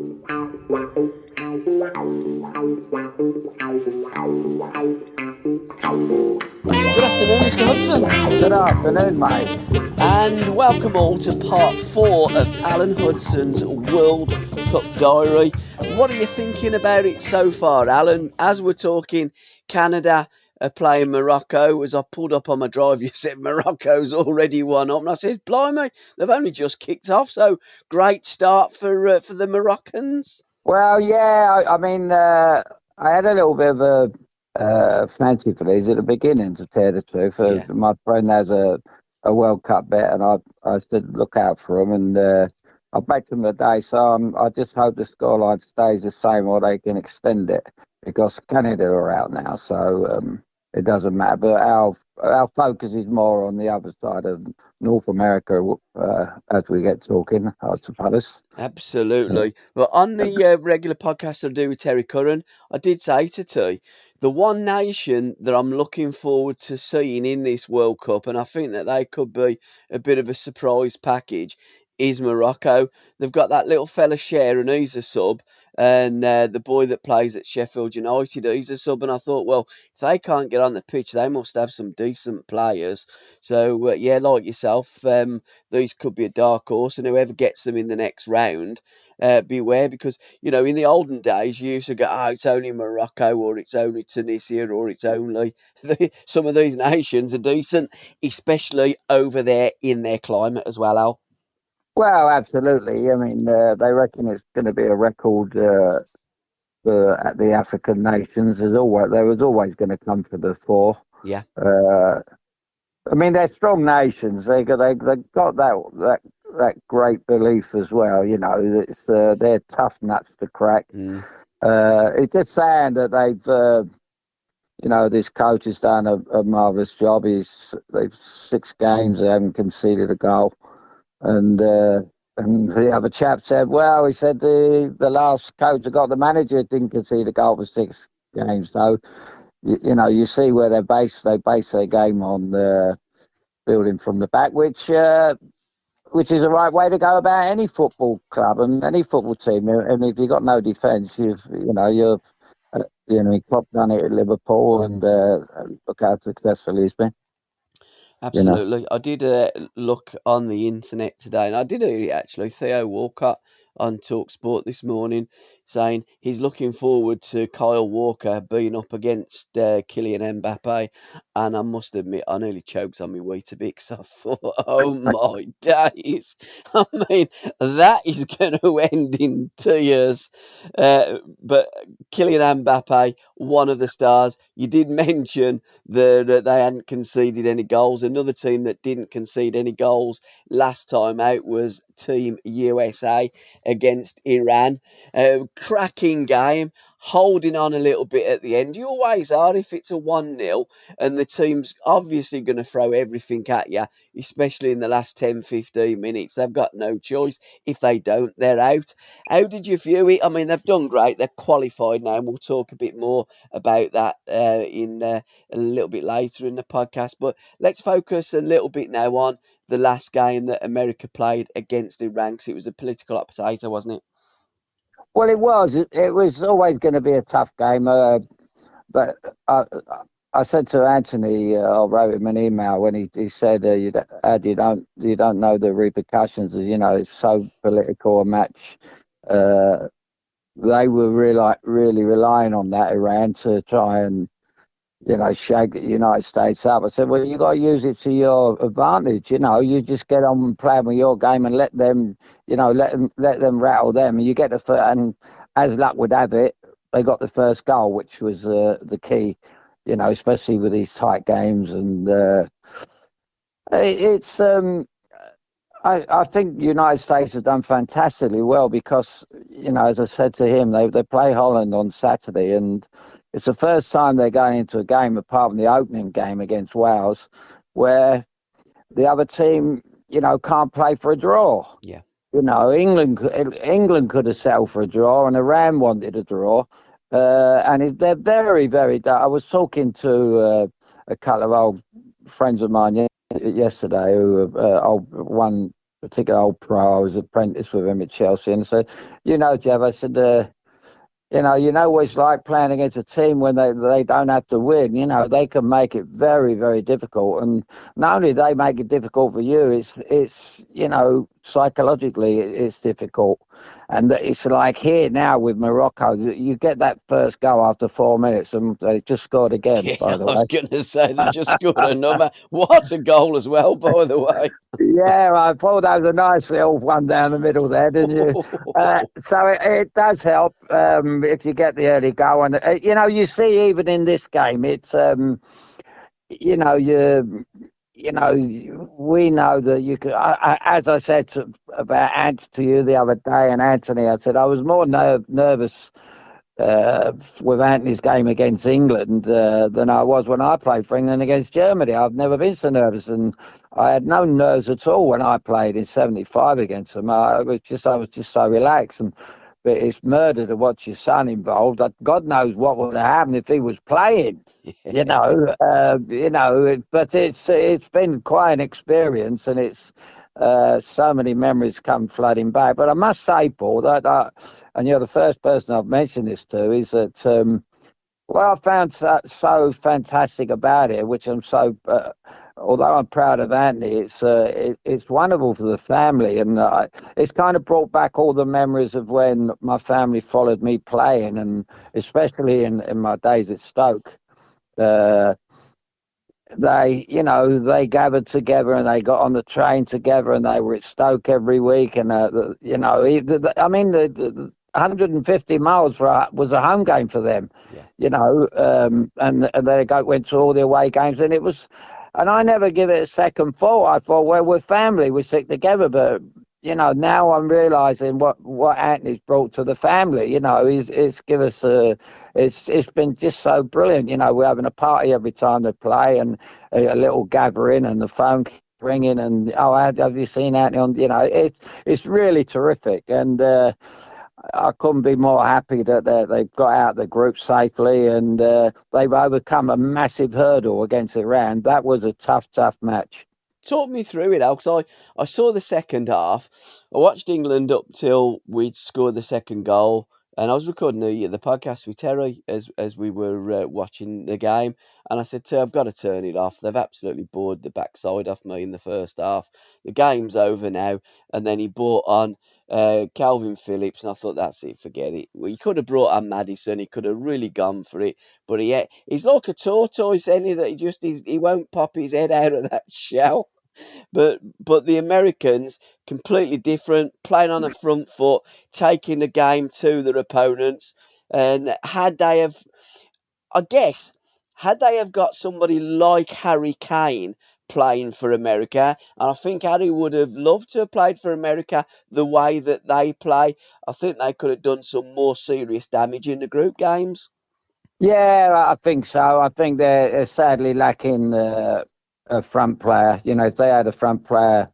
Good afternoon, Mr. Hudson. Good afternoon, mate. And welcome all to part 4 of Alan Hudson's World Cup Diary. What are you thinking about it so far, Alan? As we're talking, Canada are playing Morocco. As I pulled up on my drive, you said Morocco's already won up. And I said, blimey, they've only just kicked off. So great start for the Moroccans. Well, yeah, I had a little bit of a fancy for these at the beginning, to tell the truth. Yeah. My friend has a World Cup bet, and I said look out for them, and I backed them today. So I just hope the scoreline stays the same, or they can extend it, because Canada are out now, so it doesn't matter. But our focus is more on the other side of North America as we get talking, I suppose. Absolutely. But on the regular podcast I do with Terry Curran, I did say to T, the one nation that I'm looking forward to seeing in this World Cup, and I think that they could be a bit of a surprise package, is Morocco. They've got that little fella Sharon, he's a sub, and the boy that plays at Sheffield United, he's a sub. And I thought, well, if they can't get on the pitch, they must have some decent players. So, yeah, like yourself, these could be a dark horse, and whoever gets them in the next round, beware, because in the olden days you used to go, oh, it's only Morocco, or it's only Tunisia, or it's only some of these nations are decent, especially over there in their climate as well, Al. Well, absolutely. I mean, they reckon it's going to be a record at the African nations. There was always going to come for the four. Yeah. I mean, they're strong nations. They got that great belief as well. It's they're tough nuts to crack. It's just saying that this coach has done a marvelous job. They've 6 games, they haven't conceded a goal. And the other chap said, well, he said the last coach that got the manager didn't concede a goal for 6 games. So, you see where they base their game on building from the back, which is the right way to go about any football club and any football team. And if you've got no defence, Klopp done it at Liverpool, and look how successful he's been. Absolutely. I did look on the internet today, and I did hear it actually. Theo Walcott on TalkSport this morning saying he's looking forward to Kyle Walker being up against Kylian Mbappe. And I must admit, I nearly choked on my Weetabix. I thought, oh my days. I mean, that is going to end in tears. But Kylian Mbappe, one of the stars. You did mention that they hadn't conceded any goals. Another team that didn't concede any goals last time out was Team USA against Iran. Cracking game, holding on a little bit at the end. You always are if it's a 1-0 and the team's obviously going to throw everything at you, especially in the last 10-15 minutes. They've got no choice. If they don't, they're out. How did you view it? I mean, they've done great. They're qualified now, and we'll talk a bit more about that in a little bit later in the podcast. But let's focus a little bit now on the last game that America played against Iran, because it was a political hot potato, wasn't it? Well, it was. It was always going to be a tough game. But I said to Anthony, I wrote him an email when he said, you don't know the repercussions. It's so political a match. They were really relying on that Iran to try and shake the United States up. I said, well, you got to use it to your advantage. You just get on and play with your game and let them rattle them. And you get and as luck would have it, they got the first goal, which was the key. Especially with these tight games. And I think the United States have done fantastically well because, as I said to him, they play Holland on Saturday, and it's the first time they're going into a game, apart from the opening game against Wales, where the other team, can't play for a draw. Yeah. England could have settled for a draw, and Iran wanted a draw. And they're very, very. I was talking to a couple of old friends of mine yesterday who one particular old pro. I was apprentice with him at Chelsea, and I said, Jeff, I said, what it's like playing against a team when they don't have to win. They can make it very, very difficult. And not only do they make it difficult for you, it's psychologically it's difficult. And it's like here now with Morocco, you get that first goal after 4 minutes, and they just scored again, Yeah, by the I was way. going to say they just scored another. What a goal as well, by the way. Yeah, I thought that was a nice little one down the middle there, didn't you? So it does help if you get the early goal. And, you see even in this game, it's, you know, you, we know that you could, as I said about Ant to you the other day and Anthony, I said I was more nervous with Anthony's game against England than I was when I played for England against Germany. I've never been so nervous, and I had no nerves at all when I played in '75 against them. I was just so relaxed. And but it's murder to watch your son involved. God knows what would have happened if he was playing. But it's been quite an experience, and it's so many memories come flooding back. But I must say, Paul, and you're the first person I've mentioned this to, is that what I found so fantastic about it, which I'm so, although I'm proud of Anthony, it's wonderful for the family, and it's kind of brought back all the memories of when my family followed me playing, and especially in my days at Stoke. Uh, they gathered together and they got on the train together and they were at Stoke every week. And, the 150 miles was a home game for them, Yeah. And they went to all the away games, and I never give it a second thought. I thought, well, we're family, we stick together. But, now I'm realizing what Anthony's brought to the family. It's give us it's been just so brilliant. We're having a party every time they play, and a little gathering, and the phone ringing, and have you seen Anthony on? It's really terrific, and I couldn't be more happy that they've got out the group safely, and they've overcome a massive hurdle against Iran. That was a tough match. Talk me through it, Al, 'cause I saw the second half. I watched England up till we'd scored the second goal, and I was recording the podcast with Terry as we were watching the game. And I said, I've got to turn it off. They've absolutely bored the backside off me in the first half. The game's over now. And then he brought on Calvin Phillips, and I thought, that's it, forget it. Well, he could have brought on Maddison. He could have really gone for it, but he's like a tortoise, any that he won't pop his head out of that shell. But the Americans completely different, playing on a front foot, taking the game to their opponents. And I guess, had they have got somebody like Harry Kane playing for America, and I think Harry would have loved to have played for America the way that they play, I think they could have done some more serious damage in the group games. Yeah, I think so. I think they're sadly lacking a front player. If they had a front player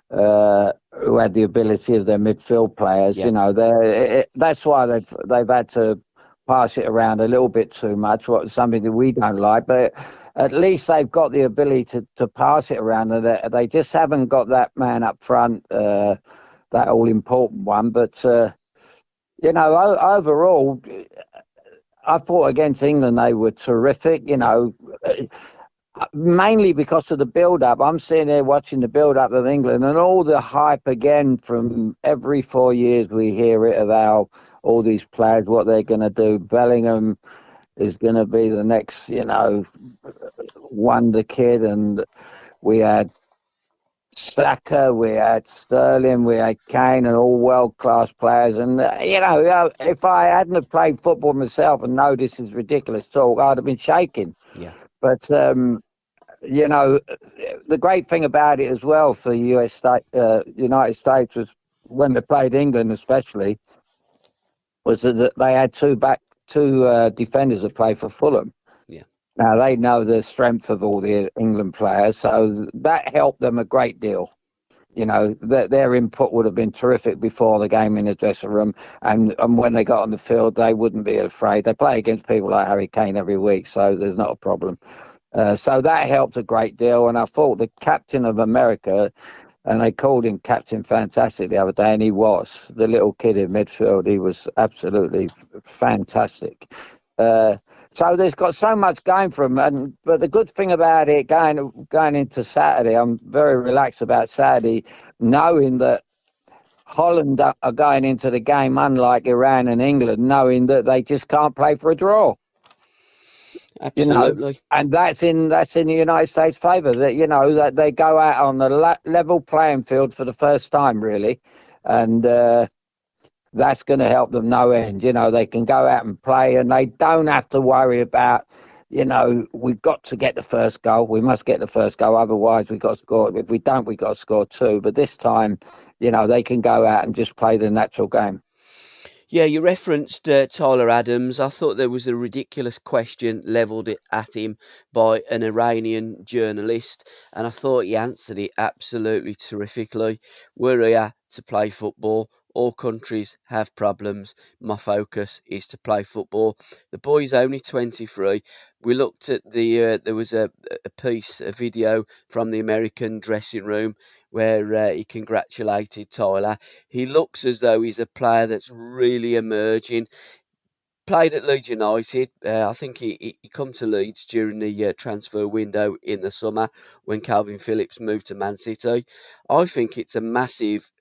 who had the ability of their midfield players, Yeah, that's why they've had to pass it around a little bit too much. Something that we don't like, but at least they've got the ability to pass it around. And they just haven't got that man up front, that all important one. But overall, I thought against England they were terrific. yeah, Mainly because of the build-up. I'm sitting there watching the build-up of England and all the hype again from every 4 years we hear it of how all these players, what they're going to do. Bellingham is going to be the next, wonder kid. And we had Saka, we had Sterling, we had Kane, and all world-class players. And, if I hadn't have played football myself and know this is ridiculous talk, I'd have been shaking. yeah, But the great thing about it as well for United States was when they played England, especially, was that they had two defenders that play for Fulham. yeah. Now they know the strength of all the England players, so that helped them a great deal. Their input would have been terrific before the game in the dressing room, and when they got on the field, they wouldn't be afraid. They play against people like Harry Kane every week, so there's not a problem. So that helped a great deal, and I thought the captain of America, and they called him Captain Fantastic the other day, and he was. The little kid in midfield, he was absolutely fantastic. Uh, so there's got so much going for him, and but the good thing about it, going into Saturday, I'm very relaxed about Saturday, knowing that Holland are going into the game, unlike Iran and England, knowing that they just can't play for a draw. You know, Absolutely. and that's in the United States' favour. That that they go out on a level playing field for the first time, really, and that's going to help them no end. They can go out and play, and they don't have to worry about. We've got to get the first goal. We must get the first goal, otherwise we've got to score. If we don't, we've got to score two. But this time, they can go out and just play the natural game. Yeah, you referenced Tyler Adams. I thought there was a ridiculous question levelled at him by an Iranian journalist, and I thought he answered it absolutely terrifically. We're here to play football. All countries have problems. My focus is to play football. The boy's only 23. We looked at there was a piece, a video from the American dressing room where he congratulated Tyler. He looks as though he's a player that's really emerging. Played at Leeds United. I think he come to Leeds during the transfer window in the summer when Calvin Phillips moved to Man City. I think it's a massive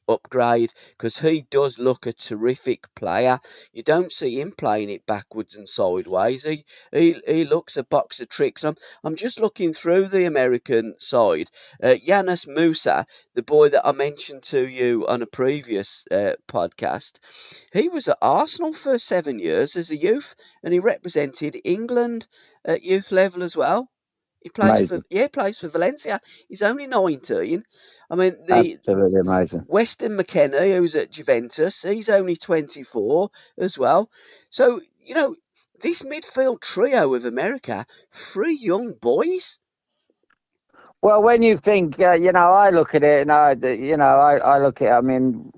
upgrade because he does look a terrific player. You don't see him playing it backwards and sideways. He looks a box of tricks. I'm just looking through the American side. Yanis Musa, the boy that I mentioned to you on a previous podcast, he was at Arsenal for 7 years as a youth, and he represented England at youth level as well. He plays for Amazing, yeah, plays for Valencia. He's only 19. I mean, the absolutely amazing. Weston McKenna, who's at Juventus, he's only 24 as well. So this midfield trio of America, three young boys. Well, when you think, I look at it, and I look at. I mean,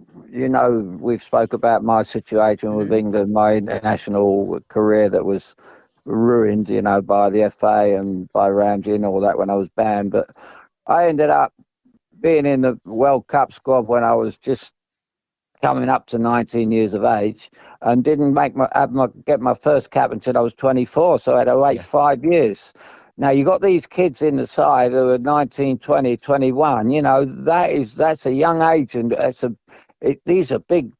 we've spoke about my situation with Mm, England, my international career that was ruined, by the FA and by Ramsey and all that when I was banned. But I ended up being in the World Cup squad when I was just coming up to 19 years of age, and didn't get my first cap until I was 24. So I had to wait yeah. 5 years. Now you got these kids in the side who are 19, 20, 21. That's a young age, and these are big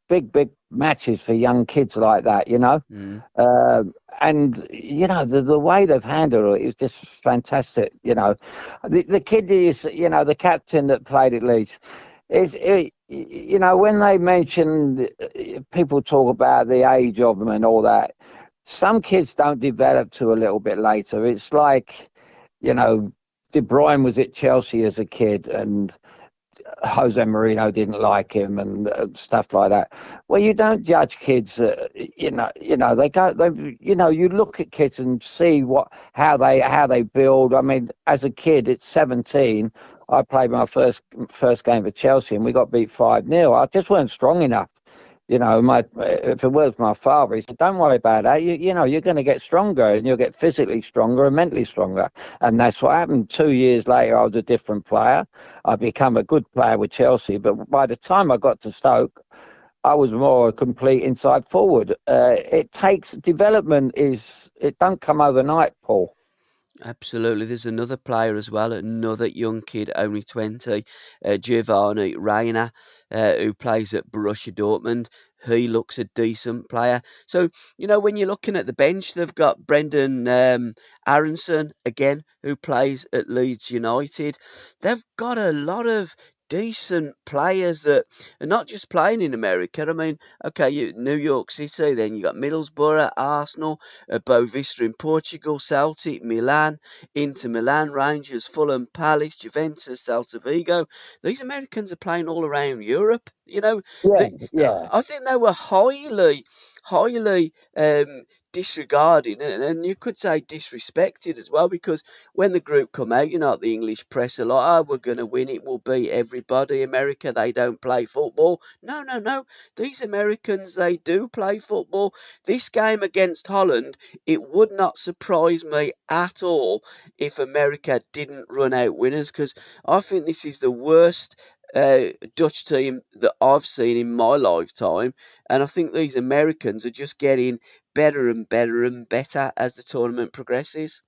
matches for young kids like that. Mm, Uh, and the way they've handled it is just fantastic. The kid is the captain that played at Leeds. When they mention, people talk about the age of them and all that. Some kids don't develop to a little bit later. It's like, you know, De Bruyne was at Chelsea as a kid, and Jose Mourinho didn't like him, and stuff like that. Well, you don't judge kids. They go. You look at kids and see how they build. I mean, as a kid at 17, I played my first game for Chelsea, and we got beat 5-0. I just weren't strong enough. If it was my father, he said, "Don't worry about that. You're going to get stronger, and you'll get physically stronger and mentally stronger." And that's what happened. 2 years later, I was a different player. I become a good player with Chelsea, but by the time I got to Stoke, I was more a complete inside forward. It takes development. It don't come overnight, Paul. absolutely. There's another player as well, another young kid, only 20, Giovanni Reina, who plays at Borussia Dortmund. He looks a decent player. So, when you're looking at the bench, they've got Brendan Aronson, again, who plays at Leeds United. They've got a lot of decent players that are not just playing in America. I mean, okay, New York City, then you got Middlesbrough, Arsenal, Boavista in Portugal, Celtic, Milan, Inter Milan, Rangers, Fulham, Palace, Juventus, Celta Vigo. These Americans are playing all around Europe. Yeah, The, yeah. I think they were highly disregarding and you could say disrespected as well, because when the group come out, the English press are like, oh, we're going to win it, we'll beat everybody. America, they don't play football. No, no, no. These Americans, they do play football. This game against Holland, it would not surprise me at all if America didn't run out winners, because I think this is the worst Dutch team that I've seen in my lifetime, and I think these Americans are just getting better and better and better as the tournament progresses.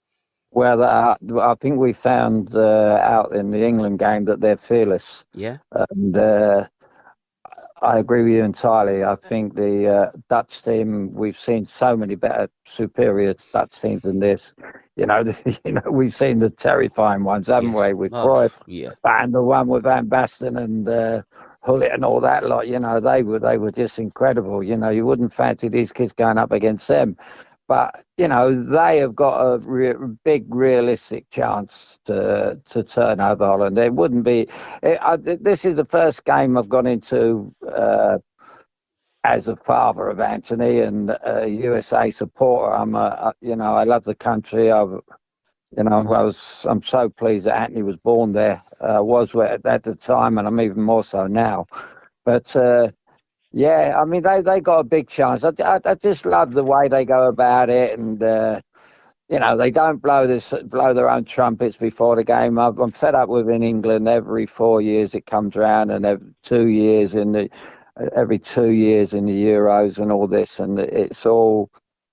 Well, I think we found out in the England game that they're fearless, Yeah, and I agree with you entirely. I think the Dutch team, we've seen so many better, superior Dutch teams than this. We've seen the terrifying ones, haven't yes, we, with oh, Cruyff yeah, and the one with Van Basten and Hullet and all that lot. They were just incredible. You wouldn't fancy these kids going up against them. But they have got a big realistic chance to turn over Holland. It wouldn't be. This is the first game I've gone into as a father of Anthony and a USA supporter. I love the country. I'm so pleased that Anthony was born there. Was at the time, and I'm even more so now. But yeah, I mean they got a big chance. I just love the way they go about it, and they don't blow their own trumpets before the game. I'm fed up with in England. Every 4 years it comes around, and every 2 years in the Euros and all this, and it's all.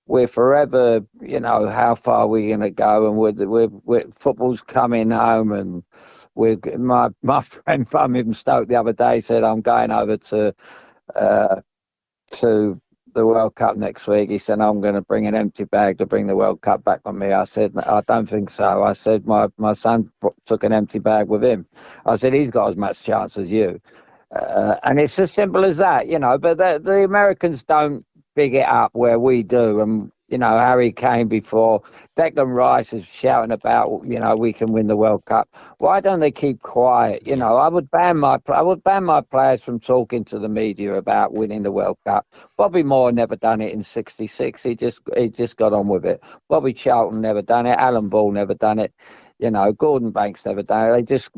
We're forever, how far we're going to go, and football's coming home, and my friend from even Stoke the other day said I'm going over uh, to the World Cup next week. He said, I'm going to bring an empty bag to bring the World Cup back with me. I said, I don't think so. I said, my son took an empty bag with him. I said, he's got as much chance as you. And it's as simple as that, but the Americans don't big it up where we do. And, Harry Kane before, Declan Rice is shouting about, we can win the World Cup. Why don't they keep quiet? yeah. I would ban my players from talking to the media about winning the World Cup. Bobby Moore never done it in '66. He just got on with it. Bobby Charlton never done it. Alan Ball never done it. Gordon Banks never done it. They just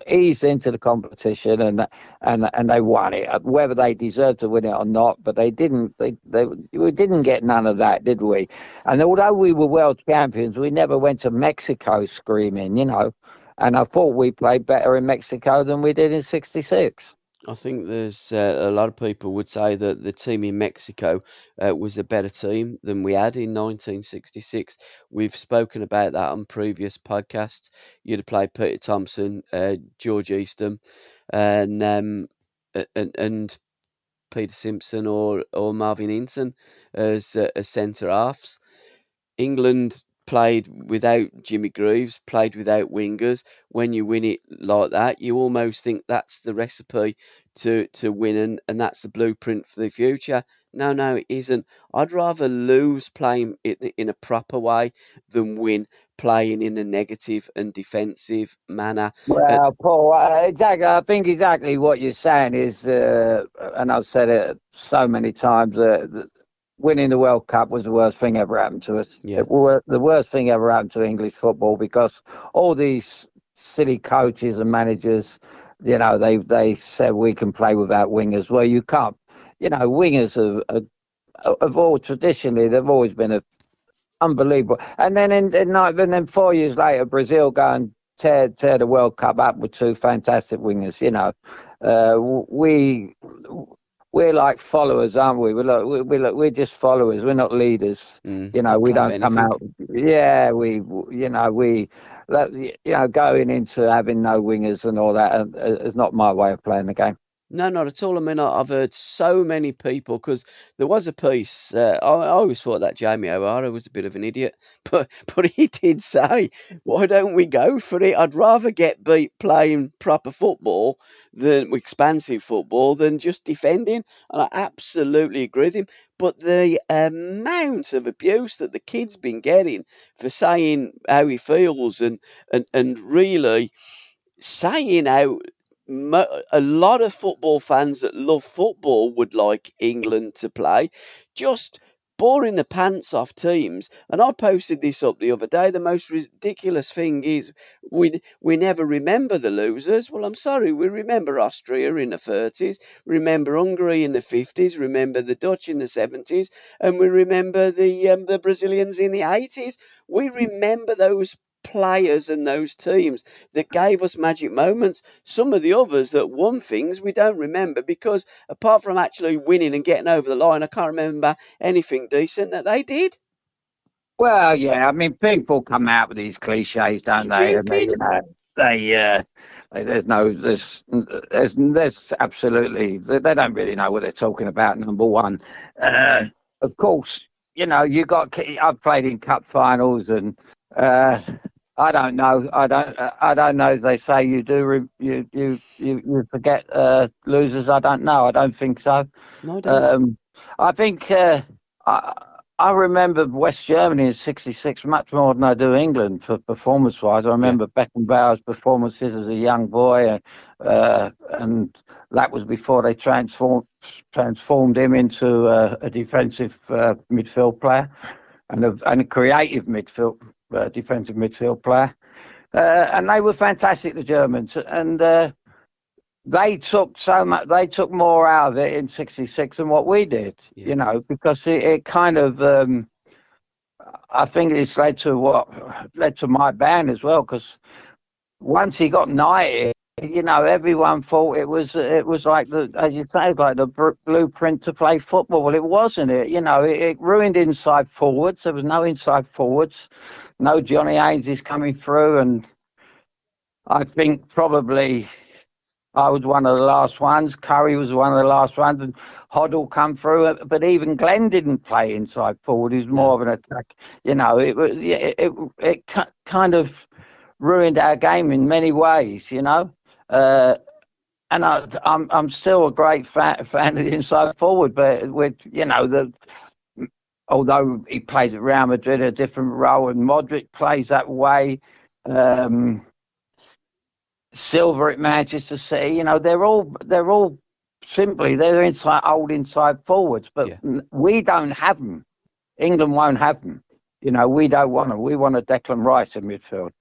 eased into the competition and they won it, whether they deserved to win it or not. But they didn't. We didn't get none of that, did we? And although we were world champions, we never went to Mexico screaming, And I thought we played better in Mexico than we did in '66. I think there's a lot of people would say that the team in Mexico was a better team than we had in 1966. We've spoken about that on previous podcasts. You'd have played Peter Thompson, George Eastham, and Peter Simpson or Marvin Inson as centre halves. England played without Jimmy Greaves, played without wingers. When you win it like that, you almost think that's the recipe to win, and that's the blueprint for the future. No, no, it isn't. I'd rather lose playing in a proper way than win playing in a negative and defensive manner. Uh, Well, Paul, exactly. I think exactly what you're saying is, and I've said it so many times, winning the World Cup was the worst thing ever happened to us. yeah, It was the worst thing ever happened to English football because all these silly coaches and managers, they said we can play without wingers. Well, you can't. Wingers have all traditionally they've always been unbelievable. And then and then 4 years later, Brazil go and tear the World Cup up with two fantastic wingers. We we're like followers, aren't we? We're just followers. We're not leaders. don't We claim don't come anything. out. Yeah, going into having no wingers and all that is not my way of playing the game. No, not at all. I mean, I've heard so many people because there was a piece. I always thought that Jamie O'Hara was a bit of an idiot, but he did say, "Why don't we go for it? I'd rather get beat playing proper football than expansive football than just defending." And I absolutely agree with him. But the amount of abuse that the kid's been getting for saying how he feels and really saying how a lot of football fans that love football would like England to play, just boring the pants off teams. And I posted this up the other day. The most ridiculous thing is we never remember the losers. Well, I'm sorry, we remember Austria in the 30s, remember Hungary in the 50s, remember the Dutch in the 70s, and we remember the Brazilians in the 80s. We remember those players and those teams that gave us magic moments. Some of the others that won things we don't remember because apart from actually winning and getting over the line, I can't remember anything decent that they did. Well, yeah, I mean, people come out with these cliches, don't they? And they, Stupid. there's absolutely, they don't really know what they're talking about. Number one, uh, of course, I've played in cup finals, and uh, I don't know, I don't know. As they say, you do, you forget losers. I don't know. I don't think so. No, I don't. Um, I think I, I remember West Germany in '66 much more than I do England for performance-wise. I Yeah, remember Beckenbauer's performances as a young boy, and that was before they transformed him into a defensive midfield player and a creative midfield defensive midfield player. And they were fantastic, the Germans, and they took so much. They took more out of it in '66 than what we did. yeah, Because it kind of. I think it's led to my ban as well. Because once he got knighted, everyone thought it was like as you say, like the blueprint to play football. Well, it wasn't. It ruined inside forwards. There was no inside forwards. No Johnny Haynes is coming through, and I think probably I was one of the last ones. Curry was one of the last ones, and Hoddle come through. But even Glenn didn't play inside forward. He's more no, of an attack. It was kind of ruined our game in many ways. Uh, and I'm still a great fan of the inside forward, but with the although he plays at Real Madrid a different role, and Modric plays that way. Um, Silver at Manchester City. They're all simply they're old inside forwards, but yeah, we don't have them. England won't have them. We don't want them. We want a Declan Rice in midfield.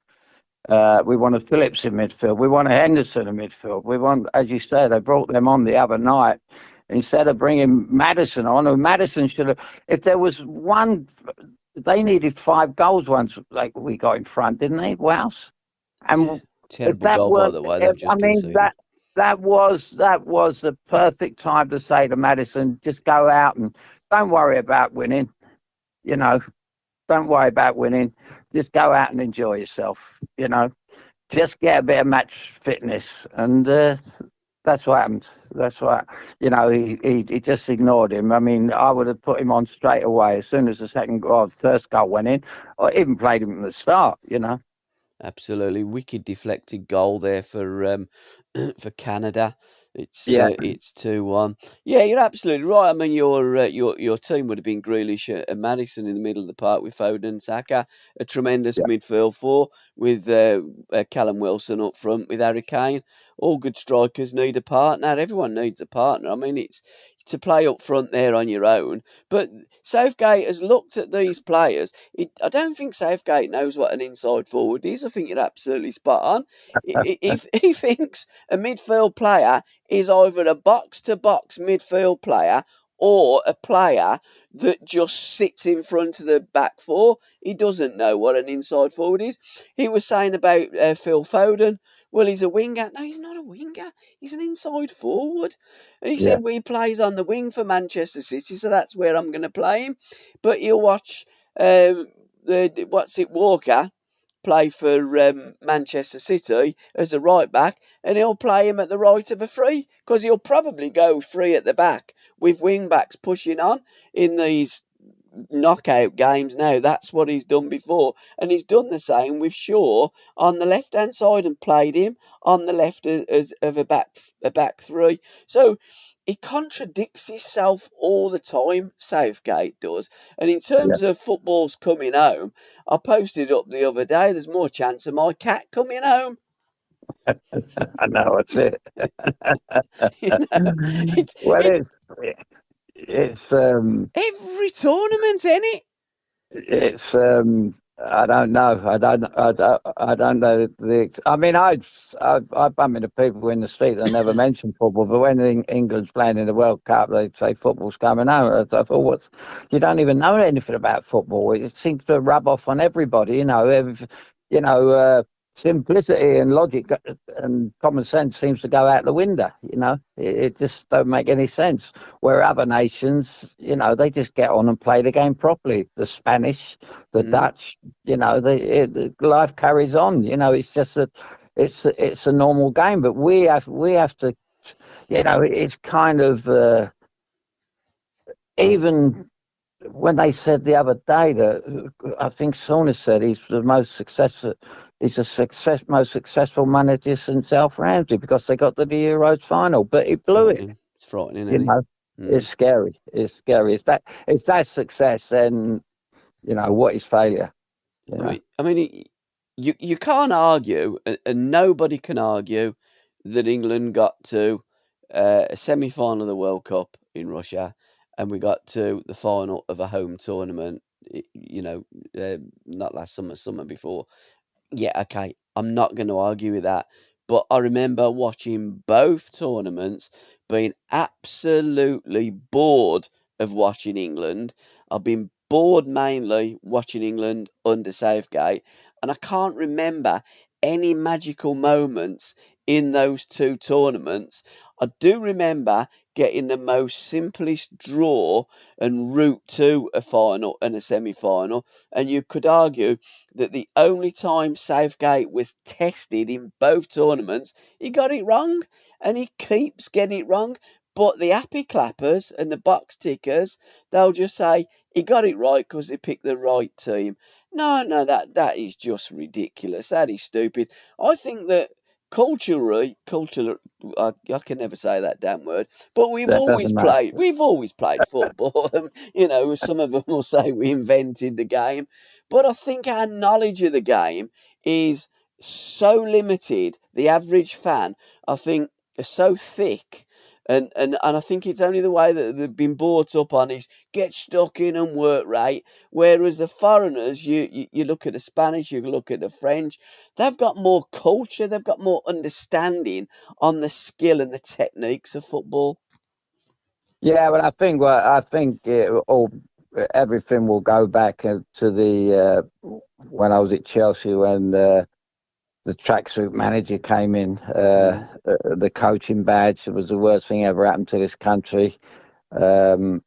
We want a Phillips in midfield. We want a Henderson in midfield. We want, as you said, they brought them on the other night instead of bringing Madison on. And Madison should have. If there was one, they needed 5 goals once. Like we got in front, didn't they? Wales. And if terrible that goal by weren't, the way if, they've I just mean conceded. that was the perfect time to say to Madison, just go out and don't worry about winning. You know, don't worry about winning. Just go out and enjoy yourself. Just get a bit of match fitness, and that's what happened. That's what he just ignored him. I mean, I would have put him on straight away as soon as the second or first goal went in, or even played him from the start. Absolutely wicked deflected goal there for for Canada. Yeah, It's 2-1. Yeah, you're absolutely right. I mean, your team would have been Grealish and Madison in the middle of the park with Foden and Saka, a tremendous yeah, midfield four with Callum Wilson up front with Harry Kane. All good strikers need a partner. Everyone needs a partner. I mean, it's to play up front there on your own. But Southgate has looked at these players. I don't think Southgate knows what an inside forward is. I think you're absolutely spot on. If he thinks a midfield player is either a box to box midfield player or a player that just sits in front of the back four. He doesn't know what an inside forward is. He was saying about Phil Foden. Well, he's a winger. No, he's not a winger. He's an inside forward. And he yeah, said, well, he plays on the wing for Manchester City, so that's where I'm going to play him. But you'll watch Walker play for Manchester City as a right back, and he'll play him at the right of a free because he'll probably go free at the back with wing backs pushing on in these knockout games now. That's what he's done before, and he's done the same with Shaw on the left hand side and played him on the left as of a back three. So he contradicts himself all the time, Southgate does. And in yeah. terms of football's coming home, I posted up the other day, there's more chance of my cat coming home. I know it's it. You know, it's Well, it it's. It's every tournament, ain't it? It's I don't know. I don't know I mean, I bump into people in the street that never mention football, but when England's playing in the World Cup, they say football's coming out. I thought, what's you don't even know anything about football. It seems to rub off on everybody. You know, simplicity and logic and common sense seems to go out the window. It just don't make any sense. Where other nations, they just get on and play the game properly. The Spanish, the Mm, Dutch, life carries on. It's just that it's a normal game, but we have to, it's kind of even when they said the other day that I think Saunders said he's the most successful. He's most successful manager since Alf Ramsey because they got to the Euros final, but he blew it. frightening. It's frightening, You isn't it? know, it's Mm. scary. It's scary. If that's success, then what is failure? You know. You can't argue, and nobody can argue that England got to a semi-final of the World Cup in Russia, and we got to the final of a home tournament. Not last summer, summer before. Yeah, okay, I'm not going to argue with that. But I remember watching both tournaments, being absolutely bored of watching England. I've been bored mainly watching England under Southgate, and I can't remember any magical moments in those two tournaments. I do remember getting the most simplest draw and route to a final and a semi final, and you could argue that the only time Southgate was tested in both tournaments, he got it wrong, and he keeps getting it wrong. But the happy clappers and the box tickers, they'll just say he got it right because he picked the right team. No, no, that is just ridiculous. That is stupid. I think that I can never say that damn word, but That doesn't matter. we've always played football. Some of them will say we invented the game, but I think our knowledge of the game is so limited. The average fan, I think, is so thick. And I think it's only the way that they've been brought up on is get stuck in and work right. Whereas the foreigners, you look at the Spanish, you look at the French, they've got more culture, they've got more understanding on the skill and the techniques of football. Yeah, but I think everything will go back to the when I was at Chelsea when the tracksuit manager came in. Mm, The coaching badge was the worst thing ever happened to this country. Um,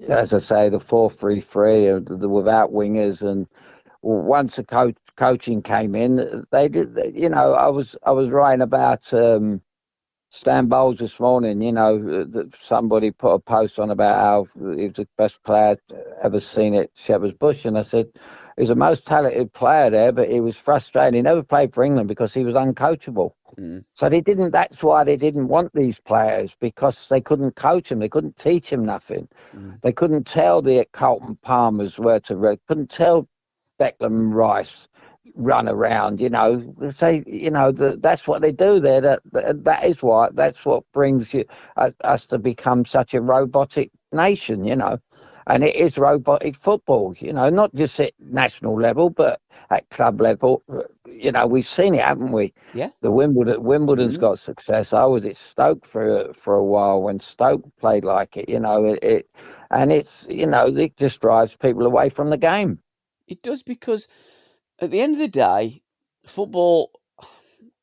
as I say, the 4-3-3 without wingers, and once the coaching came in, they did. I was writing about. Stan Bowles this morning, that somebody put a post on about how he was the best player ever seen at Shepherd's Bush. And I said, he's the most talented player there, but he was frustrated. He never played for England because he was uncoachable. mm, So that's why they didn't want these players because they couldn't coach him. They couldn't teach him nothing. mm. They couldn't tell the Carlton Palmers where to read, couldn't tell Declan Rice run around, say, that's what they do there. That's what brings us to become such a robotic nation, and it is robotic football, not just at national level, but at club level. We've seen it, haven't we? Yeah. The Wimbledon's Mm. got success. I was at Stoke for a while when Stoke played like it, and it just drives people away from the game. It does because at the end of the day, football,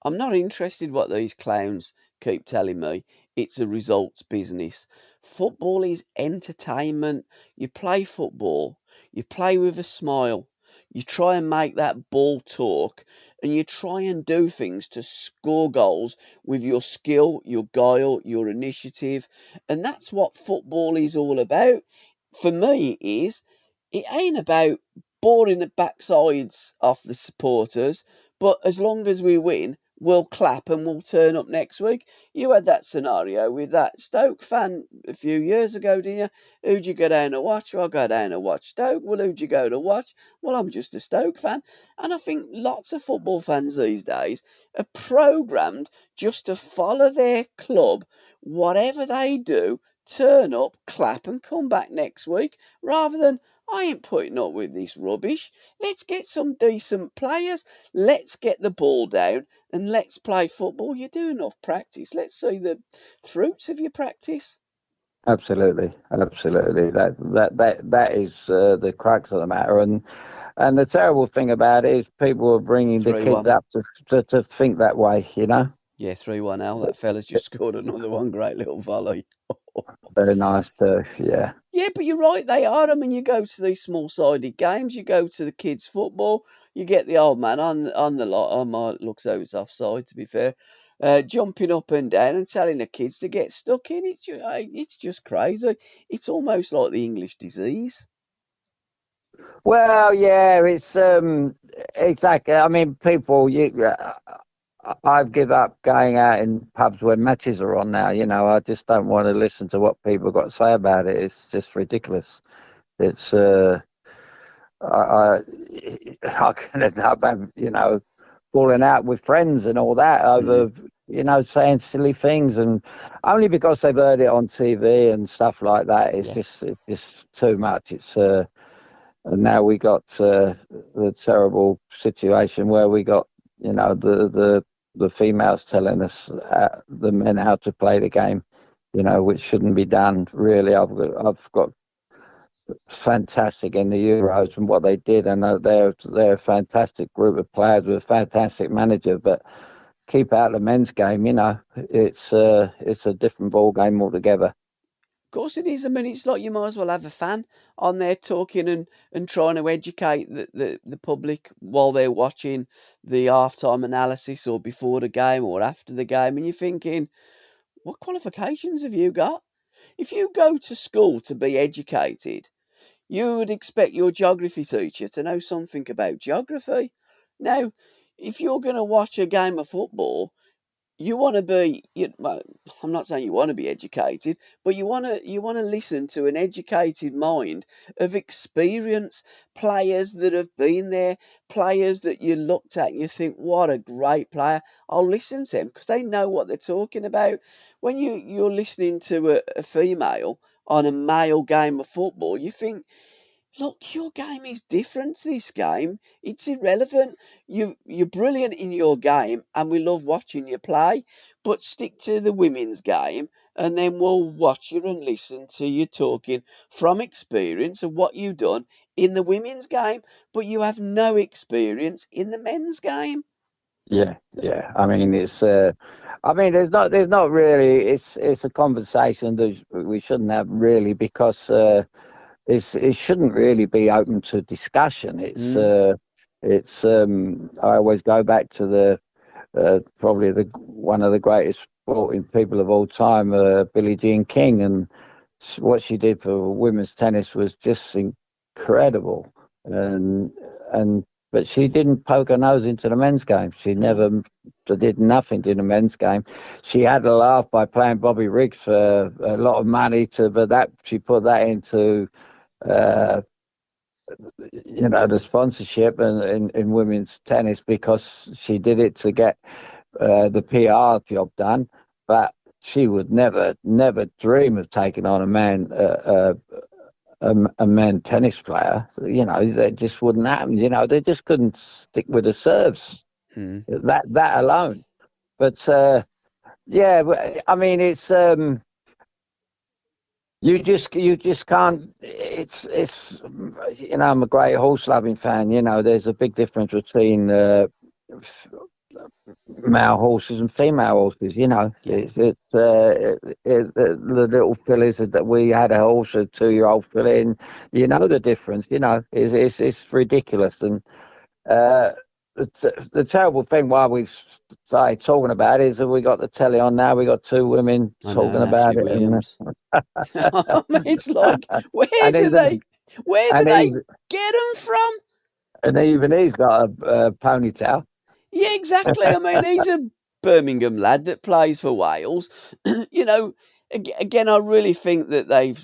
I'm not interested what these clowns keep telling me. It's a results business. Football is entertainment. You play football, you play with a smile. You try and make that ball talk, and you try and do things to score goals with your skill, your guile, your initiative. And that's what football is all about. For me, it ain't about boring the backsides off the supporters, but as long as we win, we'll clap and we'll turn up next week. You had that scenario with that Stoke fan a few years ago, didn't you? Who'd you go down to watch? Well, I'll go down to watch Stoke. Well, who'd you go to watch? Well, I'm just a Stoke fan. And I think lots of football fans these days are programmed just to follow their club, whatever they do, turn up, clap, and come back next week rather than I ain't putting up with this rubbish. Let's get some decent players. Let's get the ball down and let's play football. You do enough practice. Let's see the fruits of your practice. Absolutely, absolutely. That is the crux of the matter. And the terrible thing about it is people are bringing the kids 3-1. up to think that way. Yeah, 3-1 Al. That fella's just scored another one. Great little volley. Very nice too. Yeah. Yeah, but you're right, they are. I mean, you go to these small-sided games, you go to the kids' football, you get the old man on the lot. Looks like it's offside, to be fair, jumping up and down and telling the kids to get stuck in. It's just crazy. It's almost like the English disease. Well, yeah, it's exactly. I mean, people. I've give up going out in pubs when matches are on now. I just don't want to listen to what people got to say about it. It's just ridiculous. It's I I can end up having, falling out with friends and all that Mm, over, saying silly things, and only because they've heard it on TV and stuff like that. yeah. It's just too much. And now we got the terrible situation where we got, the females telling us the men how to play the game, which shouldn't be done. Really, I've got fantastic in the Euros and what they did, and they're a fantastic group of players with a fantastic manager. But keep out the men's game, it's a different ball game altogether. Of course it is. I mean, it's like you might as well have a fan on there talking and trying to educate the public while they're watching the halftime analysis or before the game or after the game. And you're thinking, what qualifications have you got? If you go to school to be educated, you would expect your geography teacher to know something about geography. Now, if you're going to watch a game of football, you want to be well, I'm not saying you want to be educated, but you want to listen to an educated mind of experience, players that have been there, players that you looked at and you think what a great player. I'll listen to them because they know what they're talking about. When you're listening to a female on a male game of football, you think, look, your game is different to this game. It's irrelevant. You're brilliant in your game, and we love watching you play. But stick to the women's game, and then we'll watch you and listen to you talking from experience of what you've done in the women's game. But you have no experience in the men's game. Yeah, yeah. I mean, there's not really. It's a conversation that we shouldn't have really, because it shouldn't really be open to discussion. Mm, I always go back to probably the one of the greatest sporting people of all time, Billie Jean King, and what she did for women's tennis was just incredible. And and but she didn't poke her nose into the men's game. She no. never did nothing in the men's game. She had a laugh by playing Bobby Riggs for a lot of money but that she put that into uh, the sponsorship and in women's tennis, because she did it to get the PR job done. But she would never dream of taking on a man tennis player. That just wouldn't happen. They just couldn't stick with the serves. Mm. That alone. But yeah, I mean, it's you just can't. I'm a great horse loving fan. There's a big difference between male horses and female horses. Yeah. The little fillies that we had a horse, a 2-year-old filly, and the difference. It's ridiculous. And uh, the terrible thing why we've started talking about it is that we got the telly on now. We got two women I know, talking and Ashley about it, and Williams. I mean, it's like, where and do even they, where do and they even get them from? and even he's got a ponytail. Yeah, exactly. I mean, he's a Birmingham lad that plays for Wales. you know, again, I really think that they've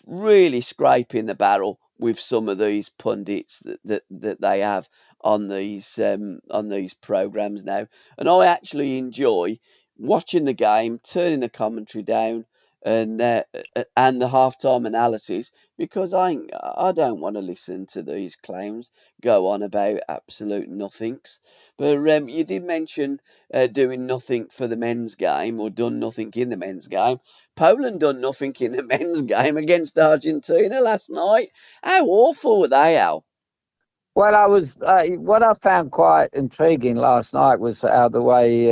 really scraping the barrel with some of these pundits that they have on these programs now. And I actually enjoy watching the game, turning the commentary down, and the halftime analysis, because I don't want to listen to these claims go on about absolute nothings. But you did mention doing nothing for the men's game, or done nothing in the men's game. Poland done nothing in the men's game against Argentina last night. How awful were they, Al? Well, I was what I found quite intriguing last night was how the way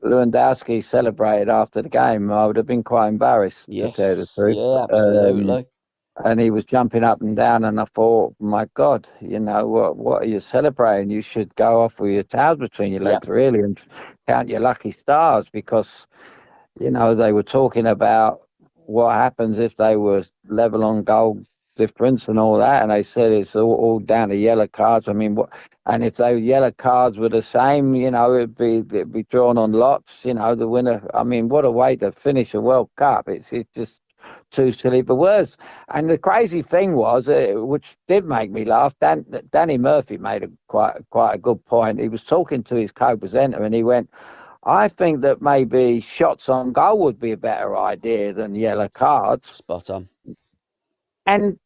Lewandowski celebrated after the game. I would have been quite embarrassed to tell you the Yes, truth. yeah, absolutely. And he was jumping up and down, and I thought, my God, what are you celebrating? You should go off with your tails between your Yep, legs, really, and count your lucky stars, because they were talking about what happens if they were level on goal difference and all that, and they said it's all down to yellow cards. I mean, what? And if those yellow cards were the same, it'd be drawn on lots. The winner. I mean, what a way to finish a World Cup! It's just too silly for words. And the crazy thing was, which did make me laugh, Danny Murphy made quite a good point. He was talking to his co-presenter, and he went, I think that maybe shots on goal would be a better idea than yellow cards. spot on. And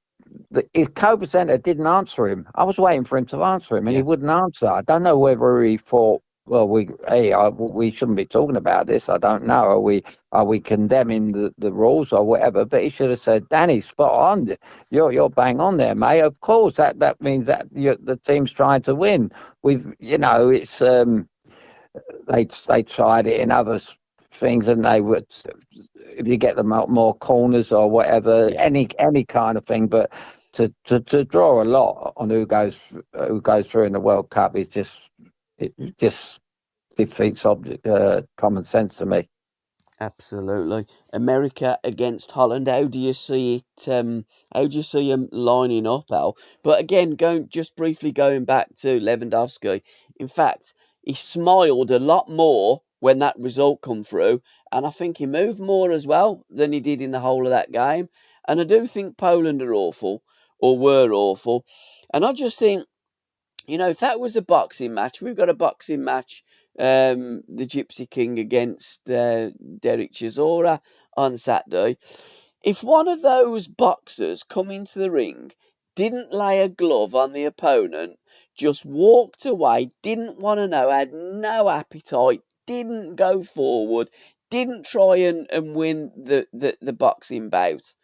his co-presenter didn't answer him. I was waiting for him to answer him, and he Yeah, wouldn't answer. I don't know whether he thought, well, we shouldn't be talking about this. I don't know. Are we condemning the rules or whatever? But he should have said, Danny, spot on. You're bang on there, mate. Of course, that means that the team's trying to win. It's they tried it in other things, and they would, if you get them out more corners or whatever, yeah. any kind of thing. But to draw a lot on who goes through in the World Cup is just defeats common sense to me. Absolutely. America against Holland. How do you see it? How do you see them lining up, Al? But again, going back to Lewandowski. In fact, he smiled a lot more when that result come through, and I think he moved more as well than he did in the whole of that game. And I do think Poland are awful, or were awful, and I just think, if that was a boxing match, we've got a boxing match, the Gypsy King against Derek Chisora on Saturday. If one of those boxers come into the ring, didn't lay a glove on the opponent, just walked away, didn't want to know, had no appetite, didn't go forward, didn't try and win the boxing bout,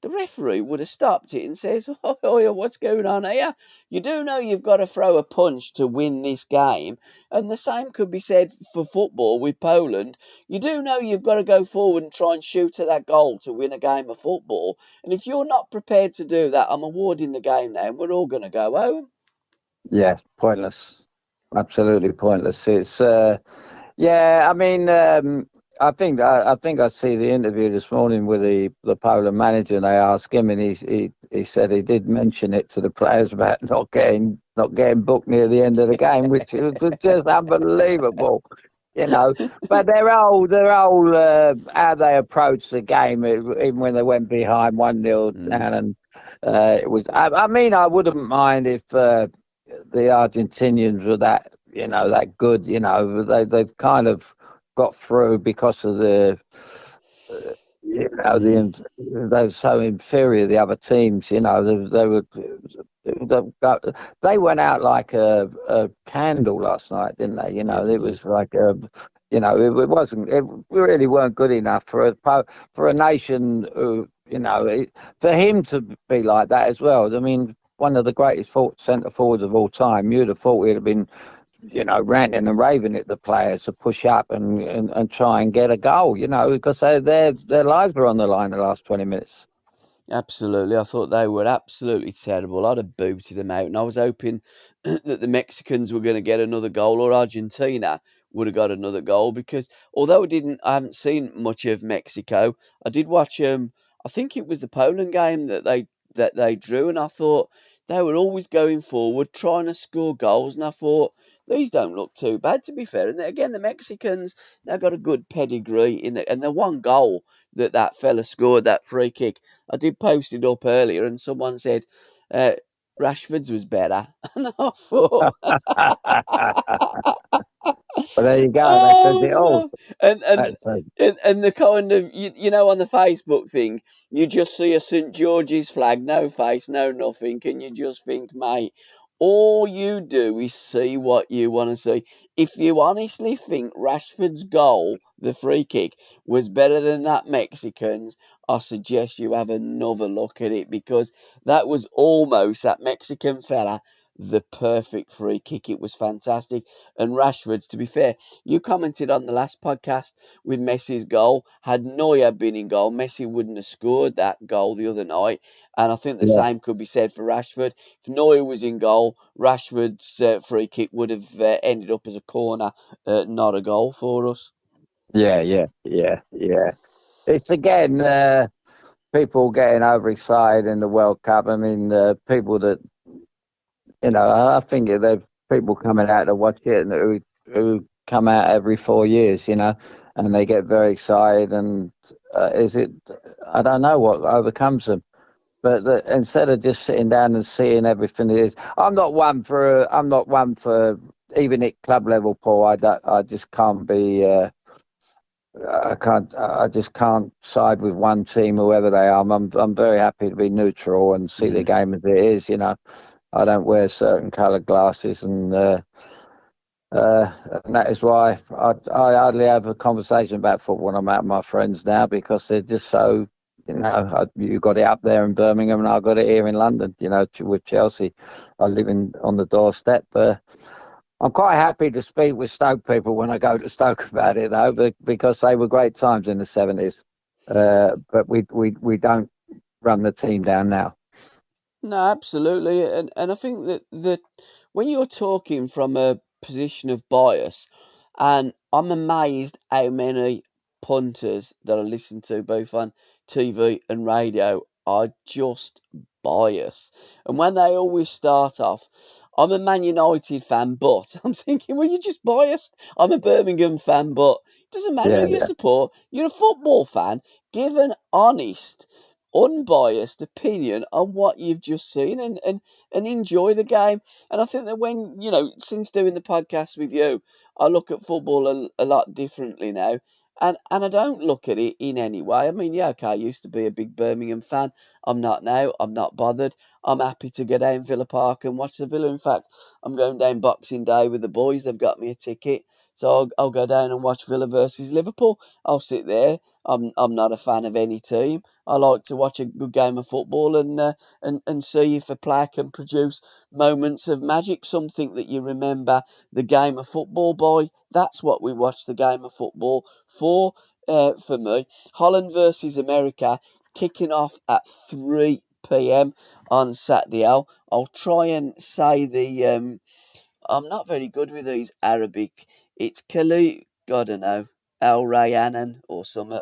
the referee would have stopped it and says, "Oh, what's going on here? You do know you've got to throw a punch to win this game." And the same could be said for football with Poland. You do know you've got to go forward and try and shoot at that goal to win a game of football. And if you're not prepared to do that, I'm awarding the game now and we're all going to go home. Yeah, pointless, absolutely pointless. It's Yeah, I mean, I think I see the interview this morning with the Poland manager, and they asked him, and he said he did mention it to the players about not getting booked near the end of the game, which was just unbelievable, you know. But they're all how they approached the game, even when they went behind 1-0 Mm, down, and it was. I mean, I wouldn't mind if the Argentinians were that good. They've kind of got through because of uh, mm, they were so inferior, the other teams. They went out like a candle last night, didn't they? yeah, they It did. was like it wasn't. We really weren't good enough for a nation who, for him to be like that as well. I mean, one of the greatest centre forwards of all time. You'd have thought he'd have been, ranting and raving at the players to push up and try and get a goal. Because their lives were on the line the last 20 minutes. Absolutely. I thought they were absolutely terrible. I'd have booted them out, and I was hoping that the Mexicans were going to get another goal, or Argentina would have got another goal, because although I haven't seen much of Mexico, I did watch I think it was the Poland game that they drew, and I thought they were always going forward, trying to score goals, and I thought these don't look too bad, to be fair. And again, the Mexicans, they've got a good pedigree and the one goal that fella scored, that free kick, I did post it up earlier, and someone said uh, Rashford's was better, and I thought, But there you go. That says it Oh all. no! And and That's and the kind of on the Facebook thing, you just see a St George's flag, no face, no nothing, and you just think, mate, all you do is see what you want to see. If you honestly think Rashford's goal, the free kick, was better than that Mexican's, I suggest you have another look at it, because that was almost, that Mexican fella, the perfect free kick. It was fantastic. And Rashford's, to be fair, you commented on the last podcast with Messi's goal. Had Neuer been in goal, Messi wouldn't have scored that goal the other night. And I think the yeah, same could be said for Rashford. If Neuer was in goal, Rashford's free kick would have ended up as a corner, not a goal for us. yeah. It's again people getting overexcited in the World Cup. I mean, people that I think there's people coming out to watch it and who come out every 4 years, and they get very excited. And is it? I don't know what overcomes them. But instead of just sitting down and seeing everything it is, I'm not one for even at club level, Paul. I don't, I just can't be. I can't. I just can't side with one team, whoever they are. I'm very happy to be neutral and see the Mm. game as it is. I don't wear certain coloured glasses, and that is why I hardly have a conversation about football when I'm out with my friends now, because they're just so. You got it up there in Birmingham, and I got it here in London. With Chelsea, I live on the doorstep. I'm quite happy to speak with Stoke people when I go to Stoke about it, though, because they were great times in the '70s. But we don't run the team down now. No, absolutely, and I think that when you're talking from a position of bias, and I'm amazed how many punters that I listen to both on TV and radio are just biased, and when they always start off, I'm a Man United fan, but I'm thinking, well, you're just biased. I'm a Birmingham fan, but it doesn't matter who Yeah, you yeah, support. You're a football fan. Give an honest, unbiased opinion on what you've just seen, and enjoy the game. And I think that when, since doing the podcast with you, I look at football a lot differently now. And I don't look at it in any way. I mean, yeah, okay, I used to be a big Birmingham fan. I'm not now. I'm not bothered. I'm happy to go down Villa Park and watch the Villa. In fact, I'm going down Boxing Day with the boys. They've got me a ticket. So I'll go down and watch Villa versus Liverpool. I'll sit there. I'm not a fan of any team. I like to watch a good game of football and see if a player can produce moments of magic, something that you remember the game of football by. That's what we watch the game of football for. For me, Holland versus America kicking off at 3 p.m. on Saturday. I'll try and say I'm not very good with these Arabic. It's Kalu, God I know, Al Rayanan or something.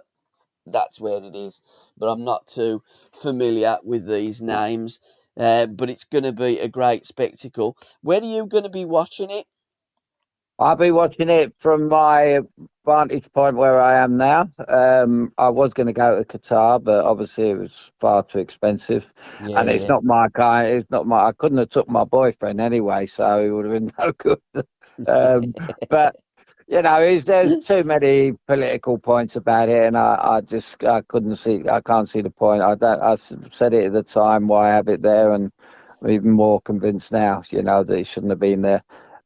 That's where it is. But I'm not too familiar with these names. But it's going to be a great spectacle. Where are you going to be watching it? I'll be watching it from my vantage point where I am now. I was going to go to Qatar, but obviously it was far too expensive, Yeah, and it's yeah. not my kind. It's not my. I couldn't have took my boyfriend anyway, so it would have been no good. Um, but there's too many political points about it, and I couldn't see. I can't see the point. I don't. Said it at the time why have it there, and I'm even more convinced now. That it shouldn't have been there.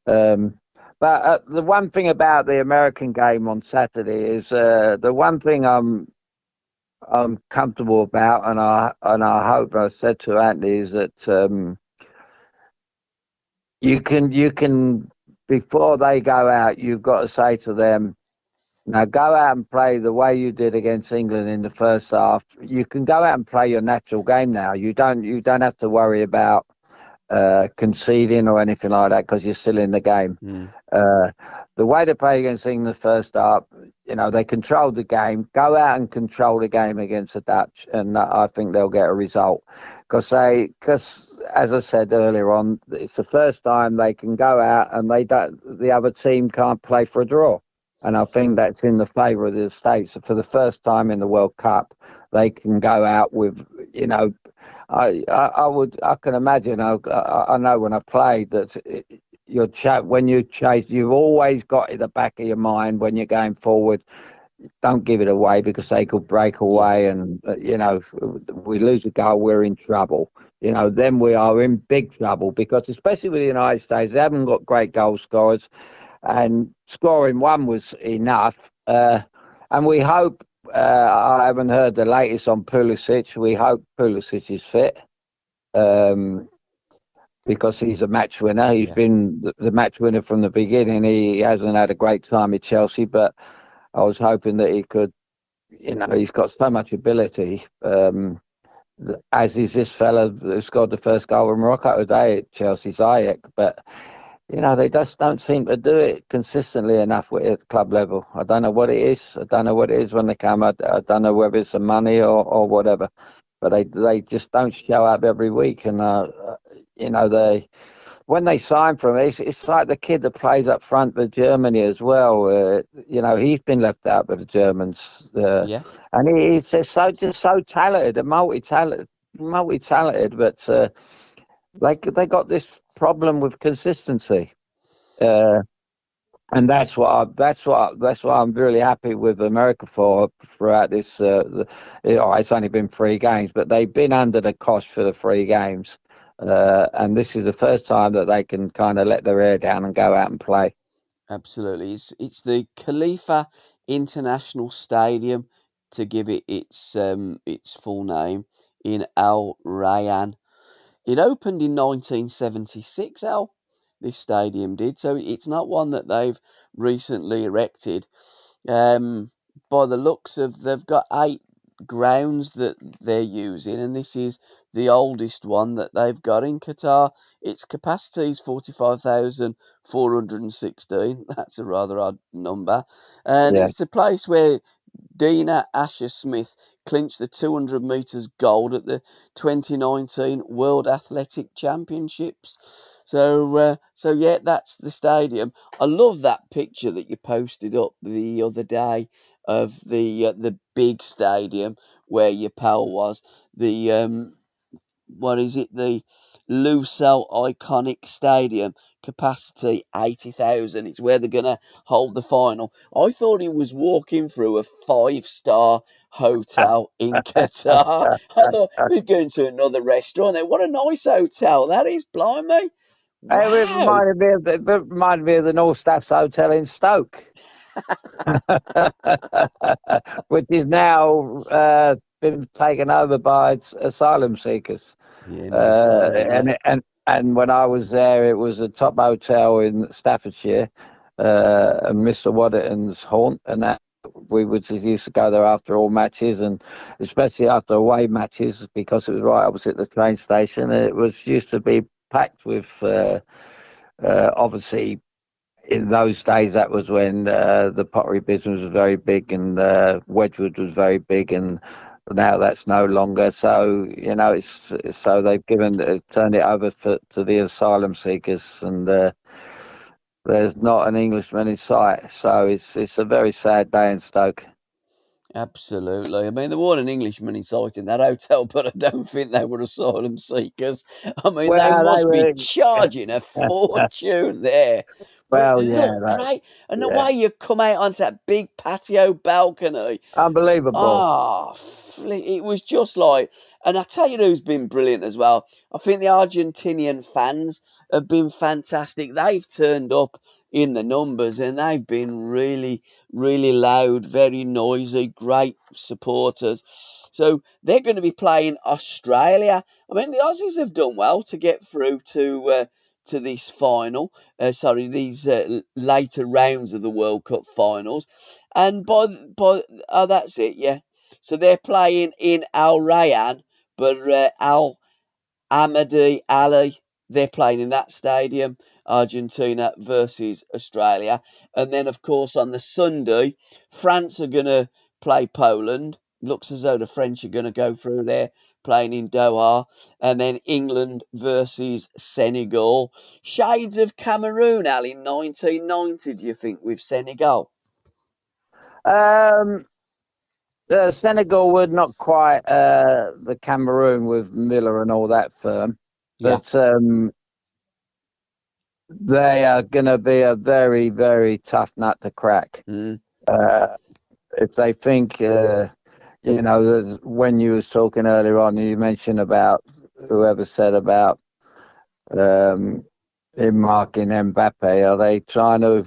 Um, but the one thing about the American game on Saturday is the one thing I'm comfortable about, and I hope I said to Anthony is that you can before they go out, you've got to say to them, now go out and play the way you did against England in the first half. You can go out and play your natural game now. You don't have to worry about conceding or anything like that because you're still in the game. Mm. Uh, the way they play against England first up, they controlled the game. Go out and control the game against the Dutch, and I think they'll get a result. Because as I said earlier on, it's the first time they can go out and the other team can't play for a draw. And I think that's in the favour of the States. For the first time in the World Cup, they can go out with, I can imagine. I know when I played that when you chase, you've always got in the back of your mind when you're going forward. Don't give it away because they could break Yeah, away, and we lose a goal, we're in trouble. Then we are in big trouble because especially with the United States, they haven't got great goal scorers, and scoring one was enough. And we hope. I haven't heard the latest on Pulisic. We hope Pulisic is fit. Um, because he's a match winner. He's yeah, been the match winner from the beginning. He hasn't had a great time at Chelsea, but I was hoping that he could. He's got so much ability. As is this fella who scored the first goal in Morocco today at Chelsea, Ziyech. But they just don't seem to do it consistently enough at club level. I don't know what it is. I don't know what it is when they come. I don't know whether it's the money or whatever. But they just don't show up every week, and they when they sign for him, it's like the kid that plays up front for Germany as well. He's been left out by the Germans, yeah. and he's just so talented and multi-talented, but they got this problem with consistency. Uh, and that's what I'm really happy with America for throughout this. It's only been 3 games, but they've been under the cosh for the 3 games, and this is the first time that they can kind of let their hair down and go out and play. Absolutely. It's the Khalifa International Stadium, to give it its full name, in Al Rayyan. It opened in 1976, Al. This stadium did. So it's not one that they've recently erected. Um, by the looks of, they've got 8 grounds that they're using, and this is the oldest one that they've got in Qatar. Its capacity is 45,416. That's a rather odd number, and Yeah. it's a place where Dina Asher Smith clinched the 200 metres gold at the 2019 World Athletic Championships. So yeah, that's the stadium. I love that picture that you posted up the other day of the big stadium where your pal was. The what is it? The Lusail Iconic Stadium, capacity 80,000. It's where they're gonna hold the final. I thought he was walking through a 5-star hotel in Qatar. I thought he was going to another restaurant there. What a nice hotel that is, blimey! Wow. It reminded me of the North Staffs Hotel in Stoke, which is now been taken over by asylum seekers. Yeah, no Uh, saying that. and when I was there, it was a top hotel in Staffordshire, and Mr. Waddington's haunt, and that we would used to go there after all matches, and especially after away matches because it was right opposite the train station. It was used to be packed with, obviously. In those days, that was when the pottery business was very big and Wedgwood was very big, and now that's no longer. So so they've turned it over to the asylum seekers, and there's not an Englishman in sight. So it's a very sad day in Stoke. Absolutely. I mean, there weren't an Englishman in sight in that hotel, but I don't think they were asylum seekers. I mean, they Well, they must be were. charging a fortune there. But it Well, yeah, looked great. And the yeah, way you come out onto that big patio balcony, unbelievable. it was just like, and I tell you who's been brilliant as well. I think the Argentinian fans have been fantastic. They've turned up in the numbers and they've been really, really loud, very noisy, great supporters. So they're going to be playing Australia. I mean, the Aussies have done well to get through to this final. Sorry, these later rounds of the World Cup finals. And by oh, that's it, yeah. So they're playing in Al Rayyan, but Al Ahmadi Ali, they're playing in that stadium. Argentina versus Australia, and then of course on the Sunday, France are going to play Poland. Looks as though the French are going to go through there, playing in Doha, and then England versus Senegal. Shades of Cameroon, Al, in 1990. Do you think with Senegal? Um, Senegal would not quite the Cameroon with Miller and all that firm, Yeah, but they are going to be a very, very tough nut to crack. Mm, Uh, if they think, when you was talking earlier on, you mentioned about whoever said about um, him marking Mbappe. Are they trying to?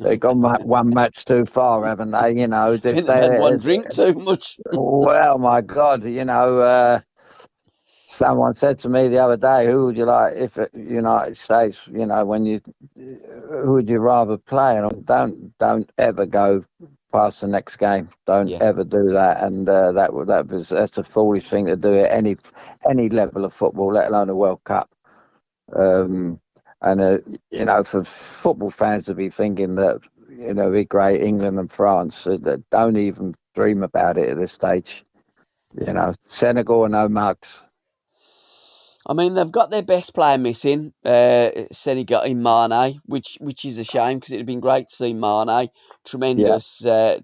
They've gone one match too far, haven't they? I If think they've had they, one drink too much. well, my God, someone said to me the other day, "Who would you like if the United States? When you, who would you rather play?" And don't ever go past the next game. Don't Yeah. ever do that. And that's a foolish thing to do at any level of football, let alone a World Cup. Um, and for football fans to be thinking that be great England and France, that don't even dream about it at this stage. Senegal are no mugs. I mean, they've got their best player missing, Senegal in Mane, which is a shame because it'd have been great to see Mane, Yeah,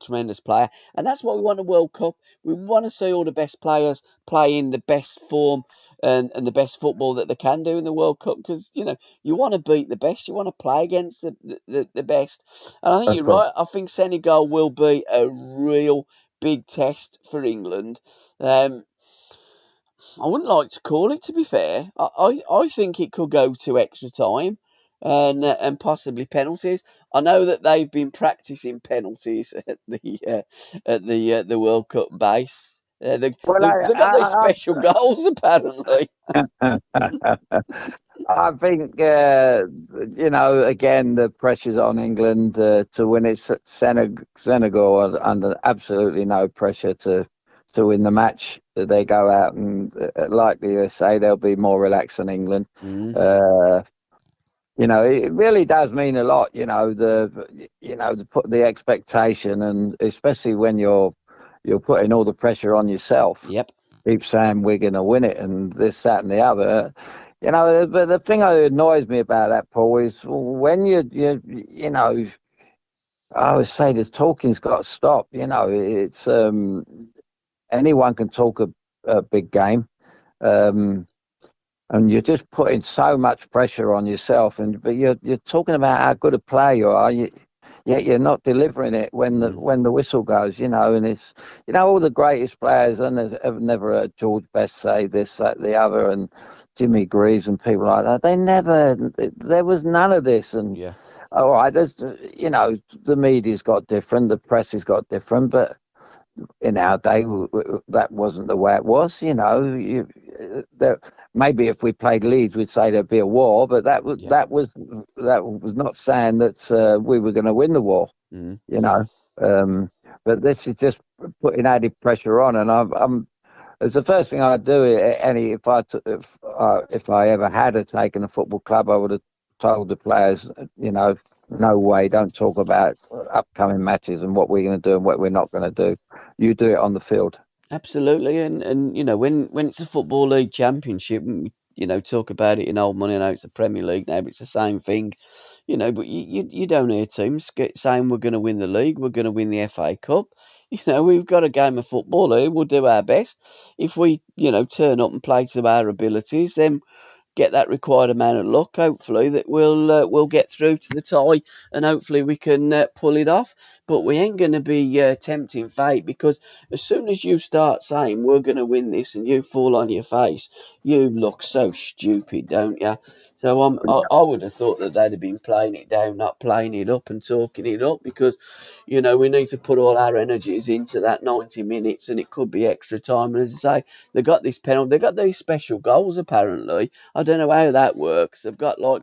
tremendous player, and that's what we want a World Cup. We want to see all the best players playing the best form and the best football that they can do in the World Cup because you want to beat the best, you want to play against the best, and I think of you're course. right. I think Senegal will be a real big test for England. Um, I wouldn't like to call it. To be fair, I think it could go to extra time and possibly penalties. I know that they've been practicing penalties at the World Cup base. Well, They've got these special goals apparently. I think again the pressure's on England to win it. Senegal are under absolutely no pressure to win the match. They go out and like the USA, they'll be more relaxed than England. Mm, Uh, it really does mean a lot. To put the expectation, and especially when you're putting all the pressure on yourself. yep. Keep saying we're going to win it and this, that, and the other. But the thing that annoys me about that, Paul, is when I always say the talking's got to stop. It's anyone can talk a big game. Um, and you're just putting so much pressure on yourself. But you're talking about how good a player you are. Yet you're not delivering it Mm, when the whistle goes. And it's all the greatest players. And I've never heard George Best say this, that, the other, and Jimmy Greaves and people like that. They never. There was none of this. And yeah. all right, the media's got different, the press has got different, but in our day, that wasn't the way it was. There, maybe if we played Leeds, we'd say there'd be a war, but Yeah. that was not saying that we were going to win the war. Mm. You know, um, but this is just putting added pressure on, and I'm it's the first thing I'd do. If I ever had taken a football club, I would have told the players, no way, don't talk about upcoming matches and what we're going to do and what we're not going to do. You do it on the field. Absolutely, and when it's a football league championship, and talk about it in old money. I know it's a Premier League now, but it's the same thing, But you don't hear teams saying we're going to win the league, we're going to win the FA Cup. We've got a game of football here. We'll do our best. If we turn up and play to our abilities, then get that required amount of luck. Hopefully that we'll get through to the tie, and hopefully we can pull it off. But we ain't going to be tempting fate because as soon as you start saying we're going to win this and you fall on your face, you look so stupid, don't you? So I would have thought that they'd have been playing it down, not playing it up and talking it up because we need to put all our energies into that 90 minutes and it could be extra time. And as I say, they got this penalty, they got these special goals apparently. I don't know how that works. They've got like,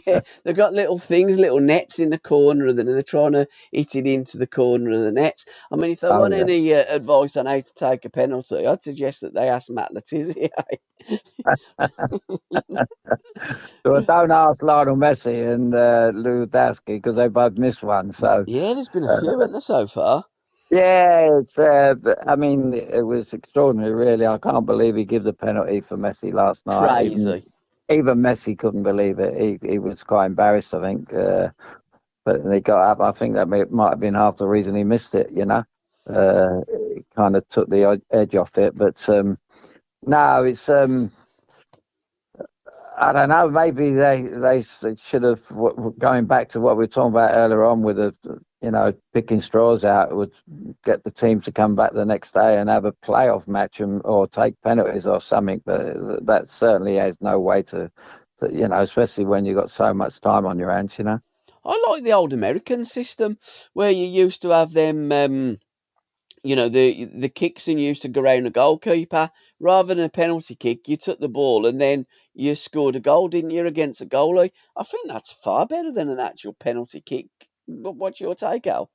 yeah, they've got little things, little nets in the corner of them, and they're trying to hit it into the corner of the nets. I mean, if they Oh want yeah. any advice on how to take a penalty, I'd suggest that they ask Matt Letizia. So don't ask Lionel Messi and Lewandowski because they both missed one. So Yeah, there's been a uh, few, haven't there, so far? yeah, I mean, it was extraordinary, really. I can't believe he gave the penalty for Messi last night. Crazy. Even Messi couldn't believe it. He was quite embarrassed, I think. But they got up. I think that might have been half the reason he missed it. It kind of took the edge off it. But no, it's I don't know. Maybe they should have, going back to what we were talking about earlier on with the, picking straws out, would get the team to come back the next day and have a playoff match or take penalties or something. But that certainly has no way to, especially when you've got so much time on your hands. I like the old American system where you used to have them. The kicks and used to go around the goalkeeper rather than a penalty kick. You took the ball and then you scored a goal, didn't you, against a goalie? I think that's far better than an actual penalty kick. But what's your take, Al?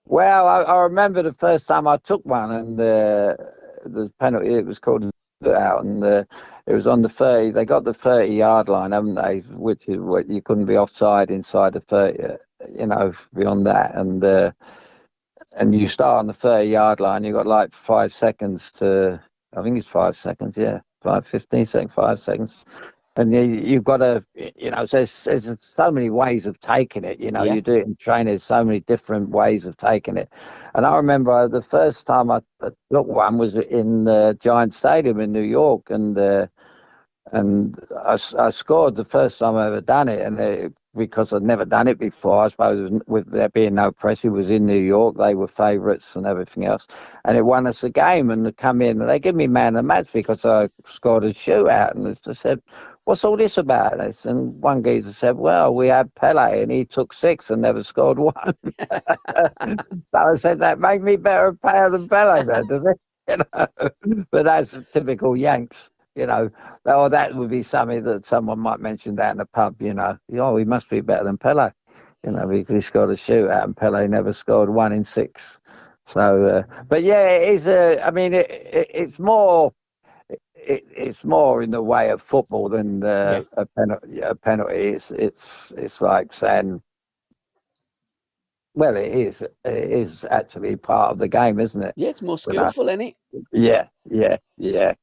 Well, I remember the first time I took one, and the penalty, it was called a out, and it was on the 30. They got the 30-yard line, haven't they? Which is what you couldn't be offside inside the 30. Beyond that, and you start on the 30-yard line. You got like 5 seconds to. I think it's 5 seconds. Yeah, 15 seconds, 5 seconds. And you've got to, there's so many ways of taking it. Yeah. You do it in training, there's so many different ways of taking it. And I remember the first time I took one was in the Giant Stadium in New York, and I scored the first time I ever done it, and because I'd never done it before, I suppose with there being no pressure, it was in New York, they were favourites and everything else, and it won us the game, and they come in and they give me man of the match because I scored a shootout, and I said, what's all this about? And one geezer said, well, we had Pele and he took 6 and never scored one. So I said, that made me better player than Pele, then, does it? But that's typical Yanks. Or that would be something that someone might mention down in the pub. Oh, he must be better than Pele. Because he scored a shootout and Pele never scored 1 in 6. So, but yeah, it is. I mean, it's more. It's more in the way of football than Yeah. a penalty. A penalty. It's like saying, well, it is. It is actually part of the game, isn't it? Yeah, it's more You know? skillful, isn't it? Yeah, yeah, yeah.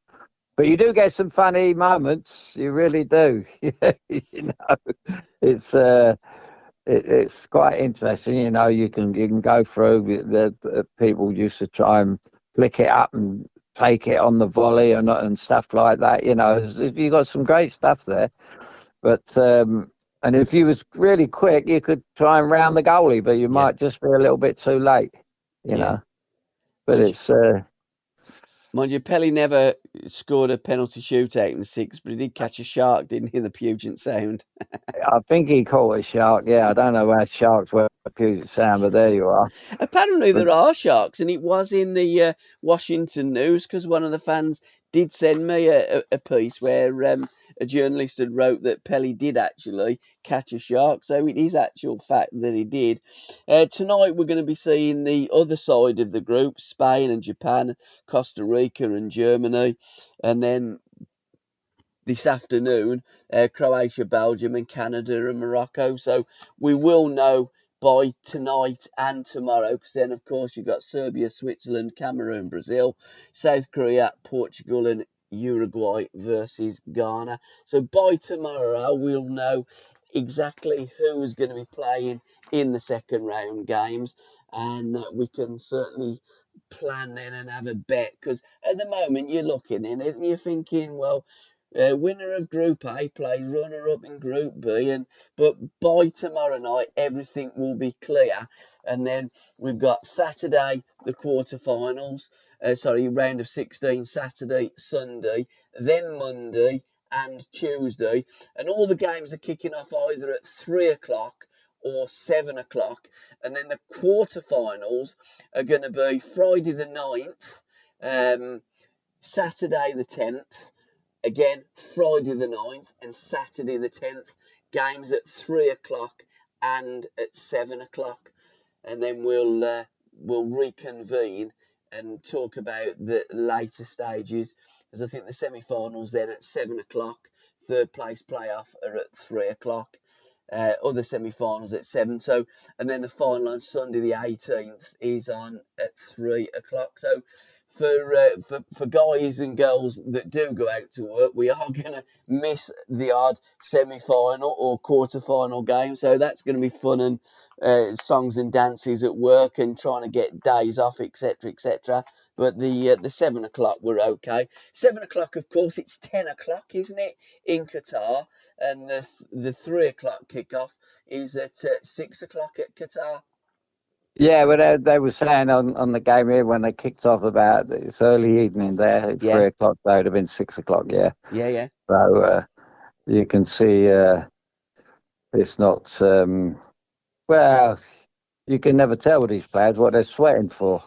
But you do get some funny moments. You really do. It's it's quite interesting. You can go through. The people used to try and flick it up and take it on the volley and stuff like that. You got some great stuff there. But and if you was really quick, you could try and round the goalie, but you Yeah. might just be a little bit too late. You Yeah. know. But Mind you, it's mind you, Pelly never scored a penalty shootout in 6, but he did catch a shark, didn't he, in the Puget Sound? I think he caught a shark. Yeah, I don't know where sharks were Puget Sound, but there you are. Apparently But there are sharks, and it was in the Washington News because one of the fans did send me a piece where a journalist had wrote that Pelly did actually catch a shark, so it is actual fact that he did. Tonight we're going to be seeing the other side of the group: Spain and Japan, Costa Rica and Germany, and then this afternoon, Croatia, Belgium, and Canada and Morocco. So we will know by tonight and tomorrow, because then, of course, you've got Serbia, Switzerland, Cameroon, Brazil, South Korea, Portugal, and Uruguay versus Ghana. So by tomorrow, we'll know exactly who's going to be playing in the second round games, and we can certainly plan then and have a bet, because at the moment you're looking in it and you're thinking, well, winner of Group A plays runner-up in Group B, but by tomorrow night everything will be clear, and then we've got Saturday the quarterfinals, round of 16, Saturday, Sunday, then Monday and Tuesday, and all the games are kicking off either at 3 o'clock or 7 o'clock, and then the quarterfinals are going to be Friday the 9th, Saturday the 10th, again, Friday the 9th and Saturday the 10th, games at 3 o'clock and at 7 o'clock. And then we'll reconvene and talk about the later stages, because I think the semi-finals then at 7 o'clock, third place playoff are at 3 o'clock. Other semi-finals at 7. So, and then the final on Sunday the 18th is on at 3 o'clock. So for guys and girls that do go out to work, we are going to miss the odd semi-final or quarter-final game. So that's going to be fun, and songs and dances at work and trying to get days off, etc., etc. But the 7 o'clock were okay. 7 o'clock, of course, it's 10 o'clock, isn't it, in Qatar, and the 3 o'clock kickoff is at 6 o'clock at Qatar. Yeah, well, they were saying on the game here when they kicked off about it's early evening there at Yeah, 3 o'clock. That would have been 6 o'clock. Yeah, yeah, yeah. so you can see it's not. Well, you can never tell with these players what they're sweating for.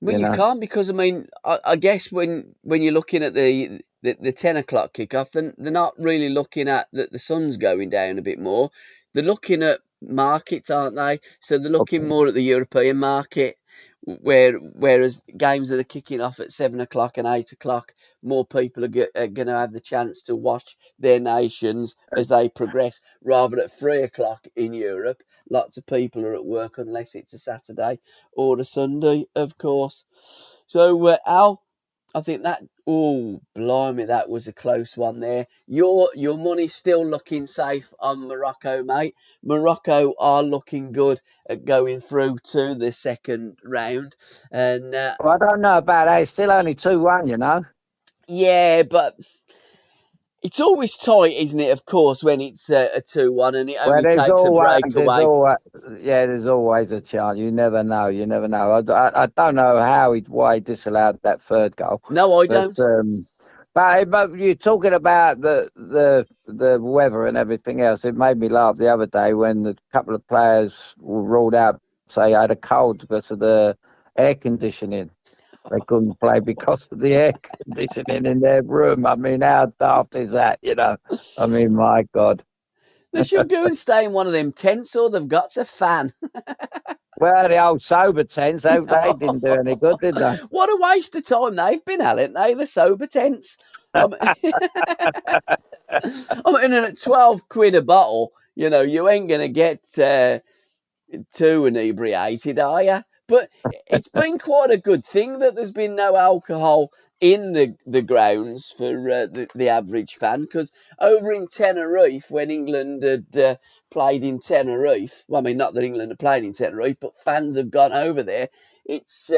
Well, You you know. can't, because I mean, I guess when you're looking at the 10 o'clock kickoff, then they're not really looking at that the sun's going down a bit more. They're looking at markets, aren't they? So they're looking more at the European market, whereas games that are kicking off at 7 o'clock and 8 o'clock, more people are going to have the chance to watch their nations as they progress, rather than at 3 o'clock in Europe. Lots of people are at work unless it's a Saturday or a Sunday, of course. So, Al, I think that, oh, blimey, that was a close one there. Your money's still looking safe on Morocco, mate. Morocco are looking good at going through to the second round, and Well, I don't know about that. It's still only 2-1. You know. yeah, but it's always tight, isn't it? Of course, when it's a 2-1 and it Well, only takes a breakaway. yeah, there's always a chance. You never know. You never know. I don't know why he disallowed that third goal, No, I but don't. but you're talking about the weather and everything else. It made me laugh the other day when a couple of players were ruled out, say, had a cold because of the air conditioning. They couldn't play because of the air conditioning in their room. I mean, how daft is that? You know. I mean, my God. They should go and stay in one of them tents, or they've got a fan. Well, the old sober tents, they didn't do any good, did they? What a waste of time they've been, haven't they? The sober tents. Um, I mean, at 12 quid a bottle, you ain't going to get too inebriated, are you? But it's been quite a good thing that there's been no alcohol in the grounds for the average fan, because over in Tenerife, when England had played in Tenerife, well, I mean, not that England had played in Tenerife, but fans have gone over there. It's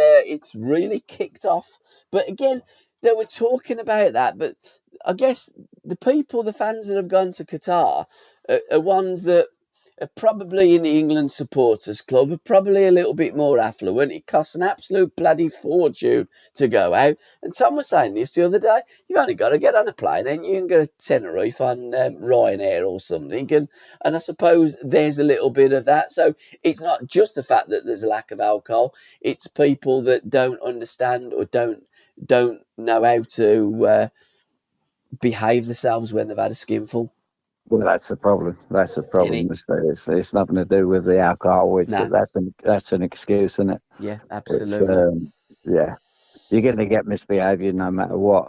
really kicked off. But again, they were talking about that, but I guess the fans that have gone to Qatar are ones that are probably in the England supporters club, are probably a little bit more affluent. It costs an absolute bloody fortune to go out. And Tom was saying this the other day. You've only got to get on a plane and you can go to Tenerife on Ryanair or something. And I suppose there's a little bit of that. So it's not just the fact that there's a lack of alcohol. It's people that don't understand or don't know how to behave themselves when they've had a skinful. Well, that's the problem. That's the Isn't problem. it? It's nothing to do with the alcohol. Nah. That's an excuse, isn't it? Yeah, It's absolutely. yeah. You're going to get misbehaviour no matter what.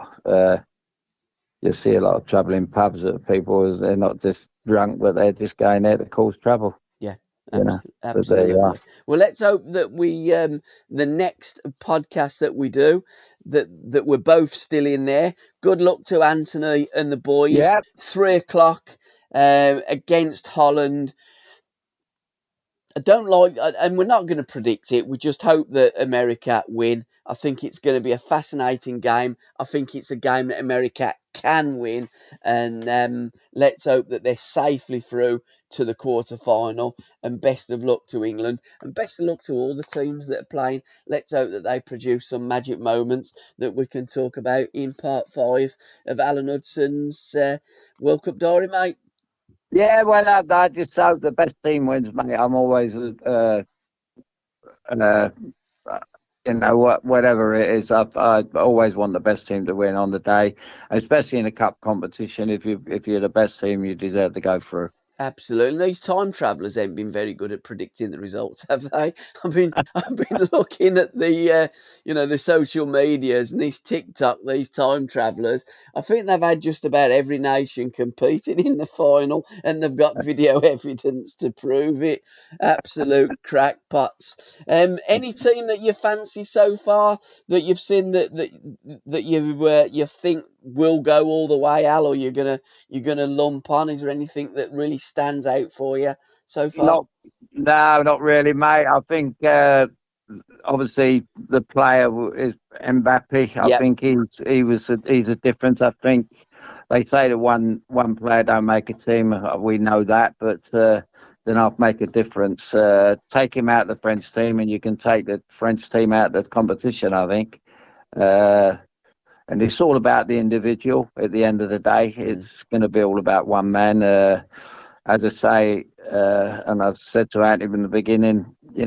You see a lot of trouble in pubs that people they're not just drunk, but they're just going there to cause trouble. Yeah, You know. But there you are. absolutely. Well, let's hope that the next podcast that we do, that we're both still in there. Good luck to Anthony and the boys. Yeah. 3 o'clock against Holland. I don't like, and we're not going to predict it. We just hope that America win. I think it's going to be a fascinating game. I think it's a game that America can win, and let's hope that they're safely through to the quarter final. And best of luck to England, and best of luck to all the teams that are playing. Let's hope that they produce some magic moments that we can talk about in part 5 of Alan Hudson's World Cup Diary, mate. Yeah. Well, I just hope the best team wins, mate. I'm always uh, whatever it is, I always want the best team to win on the day, especially in a cup competition. If you're the best team, you deserve to go through. Absolutely. These time travellers ain't been very good at predicting the results, have they? I've been looking at the social medias and these TikTok, these time travellers. I think they've had just about every nation competing in the final, and they've got video evidence to prove it. Absolute crackpots. Any team that you fancy so far that you've seen that you think will go all the way, Al, or you're gonna lump on? Is there anything that really stands out for you so far? Not, no, not really, mate. I think obviously the player is Mbappe. I Yep. think he's a difference. I think they say that one player don't make a team. We know that, but then I'll make a difference. Take him out of the French team, and you can take the French team out of the competition. I think. Uh, and it's all about the individual at the end of the day. Mm. It's going to be all about one man. As I say, and I've said to Anthony in the beginning, you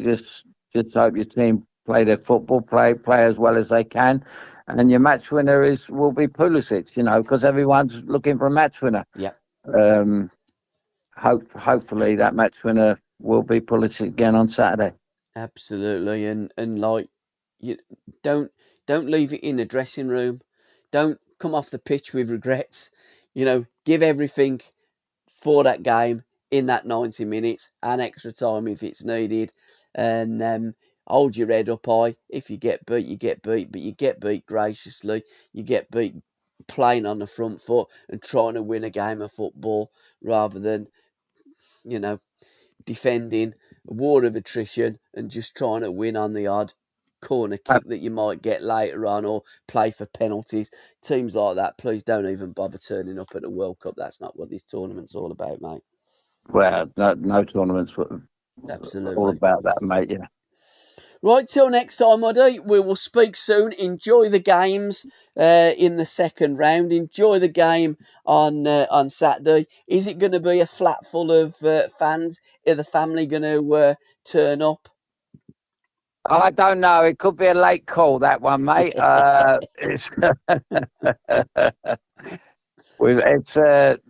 just hope your team play their football, play as well as they can, and your match winner will be Pulisic, because everyone's looking for a match winner. Yep. Um, hopefully that match winner will be Pulisic again on Saturday. Absolutely. And like, you don't leave it in the dressing room. Don't come off the pitch with regrets. Give everything for that game in that 90 minutes and extra time if it's needed. And hold your head up high. If you get beat, you get beat, but you get beat graciously. You get beat playing on the front foot and trying to win a game of football rather than, you know, defending, a war of attrition, and just trying to win on the odd corner Uh, kick that you might get later on or play for penalties. Teams like that, please don't even bother turning up at the World Cup. That's not what this tournament's all about, mate. well, no tournaments were all Absolutely. about that, mate. Yeah. Right, till next time, Muddy. We will speak soon. Enjoy the games in the second round. Enjoy the game on Saturday. Is it going to be a flat full of fans? Are the family going to turn up? I don't know. It could be a late call, that one, mate. It's it's it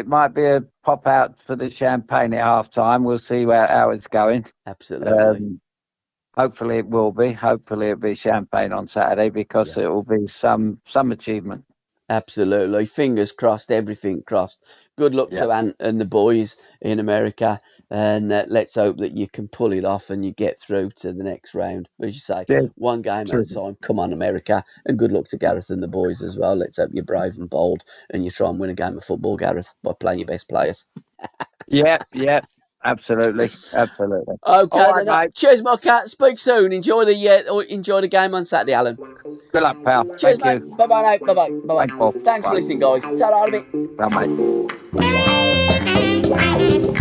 might be a pop out for the champagne at half time. We'll see how it's going. Absolutely. Um, hopefully it will be. Hopefully it'll be champagne on Saturday because Yeah. it will be some achievement. Absolutely. Fingers crossed, everything crossed. Good luck Yeah. to Ant and the boys in America. And let's hope that you can pull it off and you get through to the next round. As you say, Cheers. one game at a Cheers. time. Come on, America. And good luck to Gareth and the boys as well. Let's hope you're brave and bold and you try and win a game of football, Gareth, by playing your best players. Yeah, yeah. Absolutely. Absolutely. All Okay, right, then. mate. Cheers, my cat. Speak soon. Enjoy the game on Saturday, Alan. Good luck, pal. Cheers, Thank mate. you. Bye bye now. Bye bye. Bye bye. Thanks, Paul. Thanks for Bye. listening, guys. Ta-ra, a bit. Bye, mate.